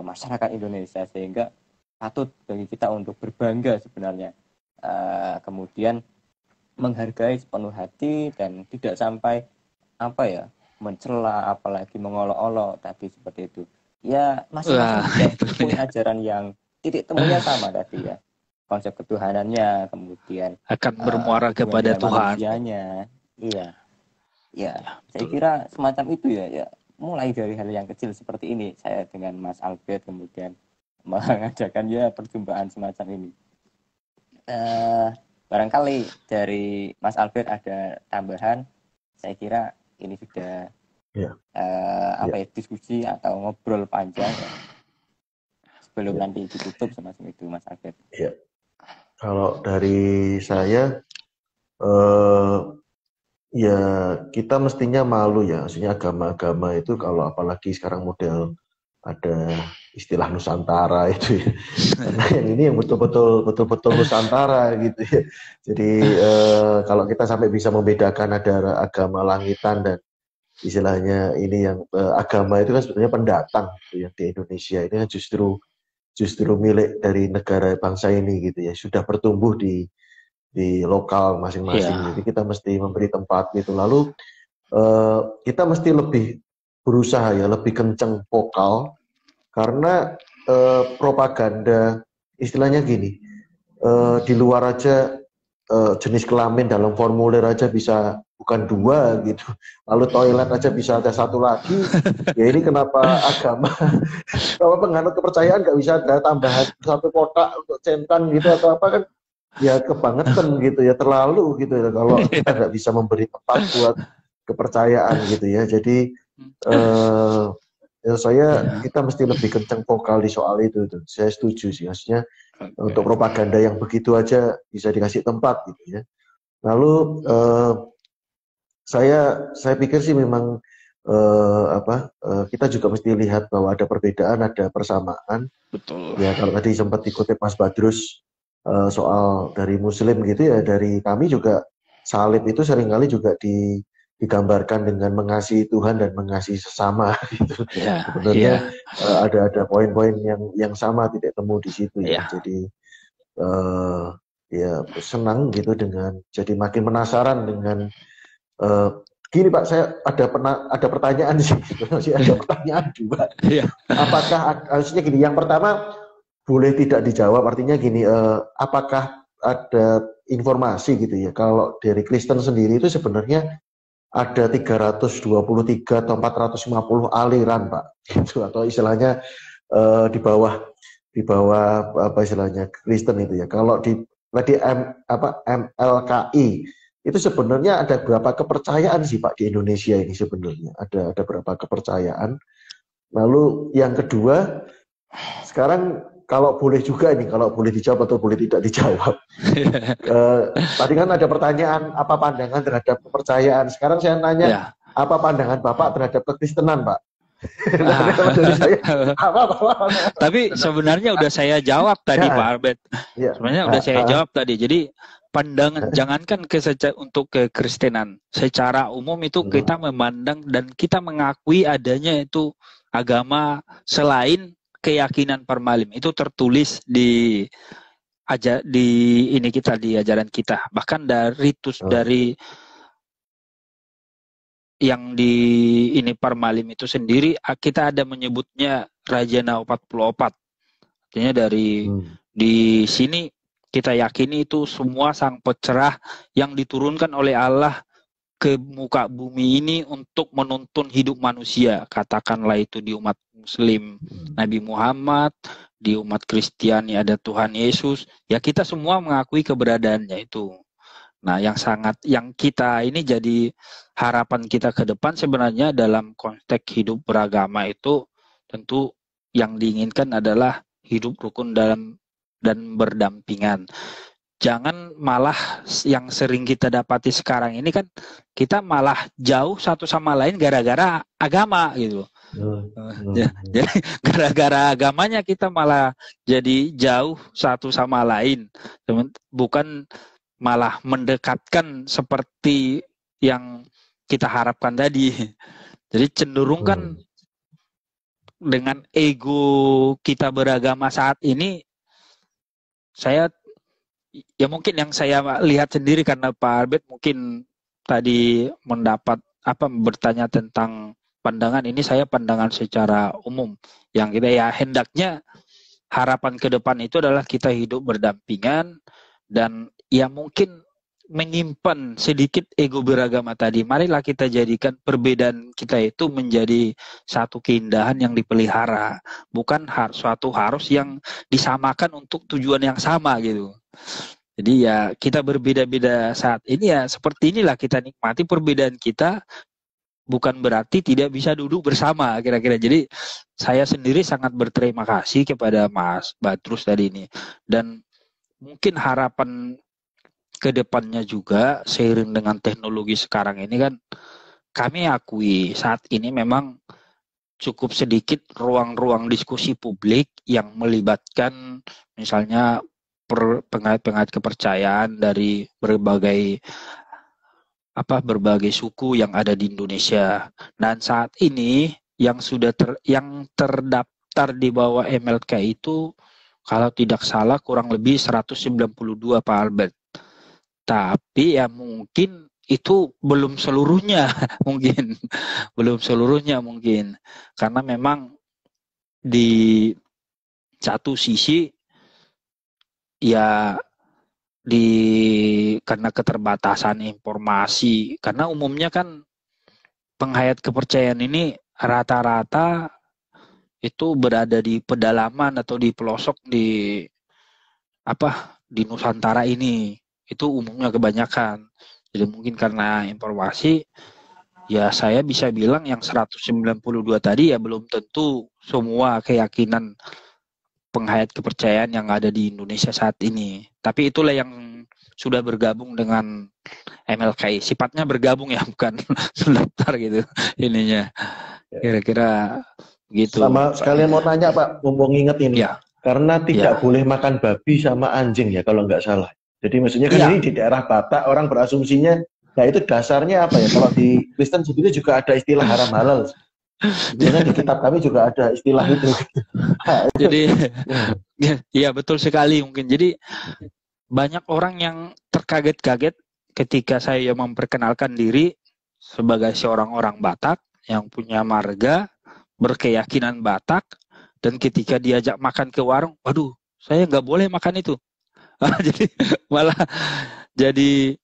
masyarakat Indonesia, sehingga patut bagi kita untuk berbangga sebenarnya, kemudian menghargai sepenuh hati dan tidak sampai mencela, apalagi mengolok-olok tadi seperti itu. Ya masing-masing punya ajaran yang titik temunya sama tadi ya. Konsep ketuhanannya, kemudian akan bermuara kepada Tuhan. Iya. Saya kira semacam itu ya. Mulai dari hal yang kecil seperti ini, saya dengan Mas Albert kemudian mengadakan perjumpaan semacam ini. Barangkali dari Mas Albert ada tambahan. Saya kira ini sudah diskusi atau ngobrol panjang ya. Sebelum nanti ditutup semacam itu, Mas Albert. Iya. Kalau dari saya, ya kita mestinya malu ya, maksudnya agama-agama itu kalau apalagi sekarang model ada istilah Nusantara itu ya. Karena yang ini yang betul-betul Nusantara gitu ya. Jadi kalau kita sampai bisa membedakan ada agama langitan dan istilahnya ini yang agama itu kan sebenarnya pendatang gitu ya, di Indonesia ini kan justru milik dari negara bangsa ini gitu ya, sudah bertumbuh di lokal masing-masing. Jadi kita mesti memberi tempat gitu. Lalu kita mesti lebih berusaha ya, lebih kenceng vokal, karena propaganda istilahnya gini, di luar aja jenis kelamin dalam formulir aja bisa bukan 2 gitu. Lalu toilet aja bisa ada 1 lagi. Ya ini kenapa agama, kalau penganut kepercayaan nggak bisa ada tambahan 1 kotak untuk centang gitu atau apa kan? Ya kebangetan gitu ya, terlalu gitu ya kalau kita nggak bisa memberi tempat buat kepercayaan gitu ya. Jadi ya kita mesti lebih kenceng vokal di soal itu tuh. Saya setuju sih, maksudnya untuk propaganda yang begitu aja bisa dikasih tempat gitu ya. Lalu saya pikir sih memang kita juga mesti lihat bahwa ada perbedaan, ada persamaan. Betul. Ya kalau tadi sempat dikutip Mas Badrus soal dari Muslim gitu ya, dari kami juga salib itu seringkali juga digambarkan dengan mengasihi Tuhan dan mengasihi sesama gitu. Sebenarnya ada poin-poin yang sama titik temu di situ ya. Jadi ya senang gitu jadi makin penasaran dengan gini Pak, saya ada pertanyaan sih, masih ada pertanyaan juga. Apakah harusnya gini, yang pertama boleh tidak dijawab, artinya gini, apakah ada informasi gitu ya, kalau dari Kristen sendiri itu sebenarnya ada 323 atau 450 aliran Pak, gitu, atau istilahnya di bawah apa istilahnya Kristen itu ya. Kalau di MLKI itu sebenarnya ada berapa kepercayaan sih Pak di Indonesia ini sebenarnya? Ada berapa kepercayaan? Lalu yang kedua, sekarang kalau boleh juga ini, kalau boleh dijawab atau boleh tidak dijawab. Tadi kan ada pertanyaan apa pandangan terhadap kepercayaan. Sekarang saya nanya apa pandangan Bapak terhadap kekristenan, Pak? Tapi sebenarnya udah saya jawab tadi Pak Albert. Sebenarnya udah saya jawab tadi. Jadi pandangan jangankan untuk kekristenan, secara umum itu kita memandang dan kita mengakui adanya itu agama selain keyakinan Parmalim. Itu tertulis di ini kita, di ajaran kita. Bahkan dari yang di ini Parmalim itu sendiri kita ada menyebutnya Rajana 44. Artinya di sini kita yakini itu semua sang pecerah yang diturunkan oleh Allah ke muka bumi ini untuk menuntun hidup manusia. Katakanlah itu di umat Muslim Nabi Muhammad, di umat Kristiani ada Tuhan Yesus. Ya kita semua mengakui keberadaannya itu. Nah, yang kita ini jadi harapan kita ke depan sebenarnya dalam konteks hidup beragama itu tentu yang diinginkan adalah hidup rukun dan berdampingan. Jangan malah yang sering kita dapati sekarang ini kan kita malah jauh satu sama lain gara-gara agama gitu. Jadi gara-gara agamanya kita malah jadi jauh satu sama lain. Bukan malah mendekatkan seperti yang kita harapkan tadi. Jadi cenderung kan dengan ego kita beragama saat ini, mungkin yang saya lihat sendiri karena Pak Albert mungkin tadi bertanya tentang pandangan ini, saya pandangan secara umum yang kita hendaknya harapan ke depan itu adalah kita hidup berdampingan dan ya mungkin menyimpan sedikit ego beragama tadi. Marilah kita jadikan perbedaan kita itu menjadi satu keindahan yang dipelihara, bukan suatu harus yang disamakan untuk tujuan yang sama gitu. Jadi ya kita berbeda-beda saat ini, ya seperti inilah kita nikmati perbedaan kita, bukan berarti tidak bisa duduk bersama kira-kira. Jadi saya sendiri sangat berterima kasih kepada Mas Badrus tadi ini, dan mungkin harapan kedepannya juga seiring dengan teknologi sekarang ini kan, kami akui saat ini memang cukup sedikit ruang-ruang diskusi publik yang melibatkan misalnya pengait-pengait kepercayaan dari berbagai suku yang ada di Indonesia. Dan saat ini yang sudah terdaftar di bawah MLK itu kalau tidak salah kurang lebih 192 Pak Albert. Tapi ya mungkin itu belum seluruhnya mungkin karena memang di satu sisi ya karena keterbatasan informasi, karena umumnya kan penghayat kepercayaan ini rata-rata itu berada di pedalaman atau di pelosok di Nusantara ini, itu umumnya kebanyakan. Jadi mungkin karena informasi, ya saya bisa bilang yang 192 tadi ya belum tentu semua keyakinan penghayat kepercayaan yang ada di Indonesia saat ini. Tapi itulah yang sudah bergabung dengan MLKI. Sifatnya bergabung ya, bukan mendaftar gitu ininya. Kira-kira gitu. Sama sekalian mau tanya Pak, mumpung inget ini. Ya. Karena tidak boleh makan babi sama anjing ya kalau nggak salah. Jadi maksudnya kan ini di daerah Batak orang berasumsinya, nah itu dasarnya apa ya? Kalau di Kristen sendiri juga ada istilah haram halal. Sebenarnya di kitab kami juga ada istilah itu. Jadi, ya betul sekali mungkin. Jadi banyak orang yang terkaget-kaget ketika saya memperkenalkan diri sebagai seorang orang Batak yang punya marga, berkeyakinan Batak, dan ketika diajak makan ke warung, waduh, saya nggak boleh makan itu. Jadi malah jadi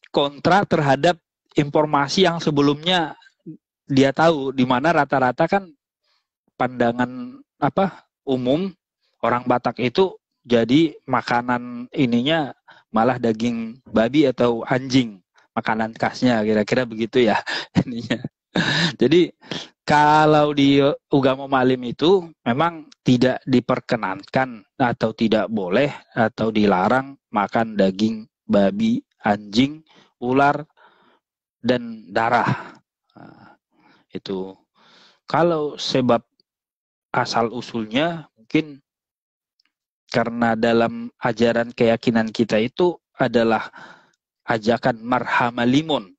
kontra terhadap informasi yang sebelumnya dia tahu, di mana rata-rata kan pandangan umum orang Batak itu jadi makanan ininya malah daging babi atau anjing, makanan khasnya, kira-kira begitu ya ininya. Jadi kalau di Ugamo Malim itu memang tidak diperkenankan atau tidak boleh atau dilarang makan daging babi, anjing, ular, dan darah. Nah, itu. Kalau sebab asal usulnya mungkin karena dalam ajaran keyakinan kita itu adalah ajakan marhamalimun,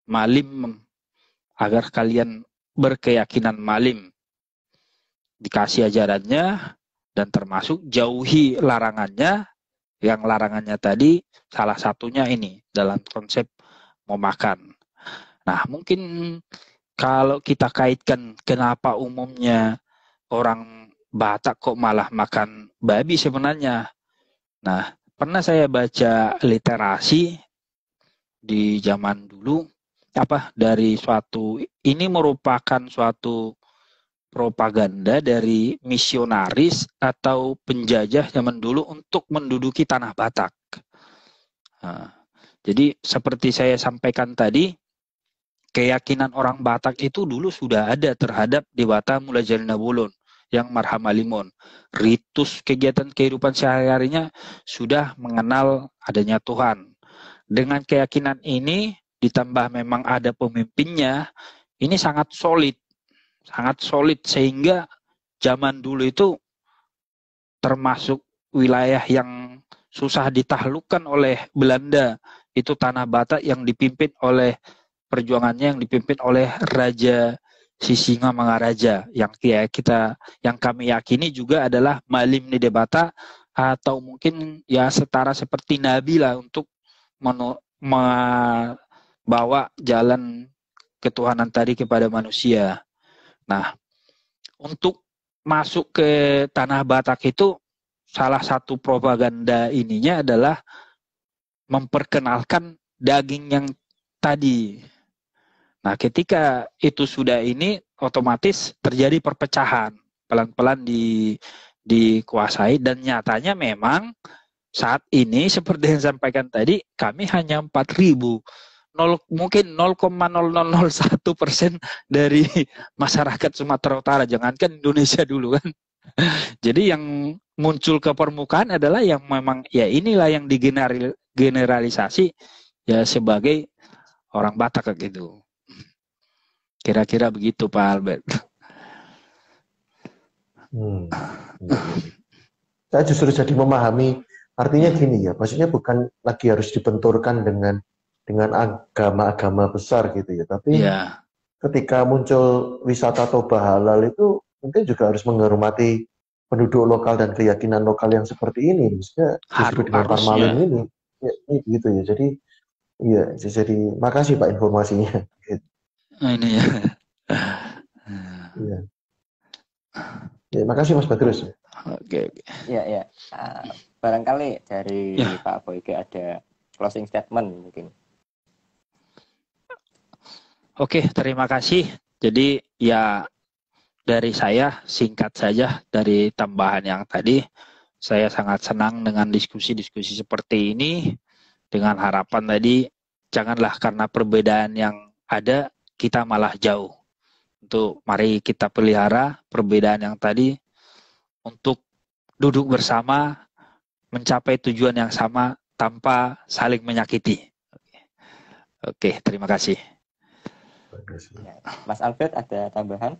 malim, agar kalian berkeyakinan malim, dikasih ajarannya dan termasuk jauhi larangannya. Yang larangannya tadi salah satunya ini dalam konsep mau makan. Nah mungkin kalau kita kaitkan kenapa umumnya orang Batak kok malah makan babi sebenarnya. Nah pernah saya baca literasi di zaman dulu, dari suatu, ini merupakan suatu propaganda dari misionaris atau penjajah zaman dulu untuk menduduki tanah Batak. Nah, jadi seperti saya sampaikan tadi, keyakinan orang Batak itu dulu sudah ada terhadap Dewata Mula Jalina Wulon yang marhamalimun. Ritus kegiatan kehidupan sehari-harinya sudah mengenal adanya Tuhan. Dengan keyakinan ini ditambah memang ada pemimpinnya, ini sangat solid sehingga zaman dulu itu termasuk wilayah yang susah ditaklukkan oleh Belanda, itu tanah Batak yang dipimpin oleh perjuangannya yang dipimpin oleh Raja Sisingamangaraja yang kami yakini juga adalah Malim Nide Batak, atau mungkin ya setara seperti Nabi lah untuk membawa jalan ketuhanan tadi kepada manusia. Nah, untuk masuk ke tanah Batak itu salah satu propaganda ininya adalah memperkenalkan daging yang tadi. Nah, ketika itu sudah ini, otomatis terjadi perpecahan, pelan-pelan dikuasai, dan nyatanya memang saat ini seperti yang sampaikan tadi, kami hanya 4.000, mungkin 0,0001% dari masyarakat Sumatera Utara, jangankan Indonesia dulu kan. Jadi yang muncul ke permukaan adalah yang memang ya inilah yang digeneralisasi ya sebagai orang Batak gitu. Kira-kira begitu Pak Albert. Saya justru jadi memahami, artinya gini ya, maksudnya bukan lagi harus dibenturkan dengan agama-agama besar gitu ya, tapi ketika muncul wisata toba halal itu mungkin juga harus menghormati penduduk lokal dan keyakinan lokal yang seperti ini, maksudnya disebut dengan parmalim ini, ya, gitu ya. Jadi makasih Pak informasinya. Ini ya. Ya, makasih Mas Badrus. Oke. Ya. barangkali dari Ya. Pak Boyke ada closing statement mungkin. Oke, terima kasih. Jadi ya dari saya singkat saja dari tambahan yang tadi, saya sangat senang dengan diskusi-diskusi seperti ini dengan harapan tadi janganlah karena perbedaan yang ada kita malah jauh. Untuk mari kita pelihara perbedaan yang tadi untuk duduk bersama mencapai tujuan yang sama tanpa saling menyakiti. Oke, terima kasih. Ya. Mas Albert ada tambahan?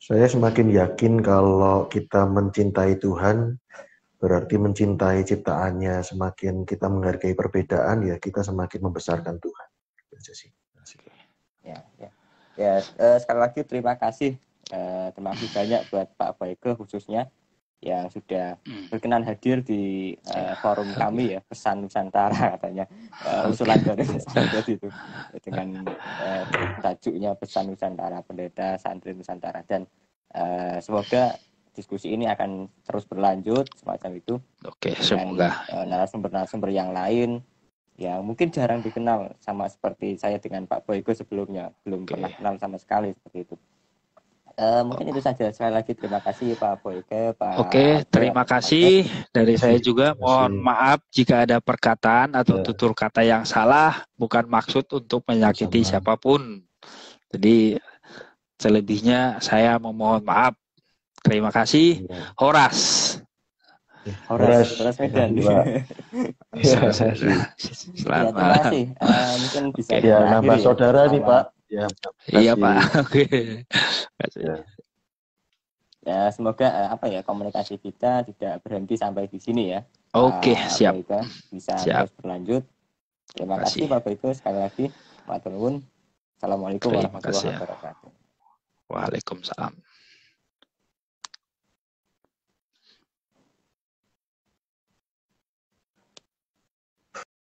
Saya semakin yakin kalau kita mencintai Tuhan, berarti mencintai ciptaannya. Semakin kita menghargai perbedaan, ya kita semakin membesarkan Tuhan. Ya, sekali lagi terima kasih. Terima kasih banyak buat Pak Boyke khususnya yang sudah berkenan hadir di forum kami ya, Pesan Nusantara katanya. Usulan dari Mas Albert itu dengan tajuknya Pesan Nusantara, Pendeta Santri Nusantara, dan semoga diskusi ini akan terus berlanjut semacam itu. Oke, semoga narasumber-narasumber yang lain yang mungkin jarang dikenal, sama seperti saya dengan Pak Boyke sebelumnya belum pernah kenal sama sekali seperti itu. Mungkin itu saja. Sekali lagi terima kasih Pak Boyke, Pak. Oke, terima kasih dari saya juga. Mohon maaf jika ada perkataan atau tutur kata yang salah, bukan maksud untuk menyakiti siapapun. Jadi selebihnya saya memohon maaf. Terima kasih. Horas Medan. Selamat terima kasih. Mungkin bisa nambah saudara nih Pak. Iya Pak. Oke. Ya, semoga komunikasi kita tidak berhenti sampai di sini ya. Oke, siap. Bisa terus berlanjut. Terima kasih Pak Boyke sekali lagi. Matur nuwun. Assalamualaikum warahmatullahi wabarakatuh. Waalaikumsalam.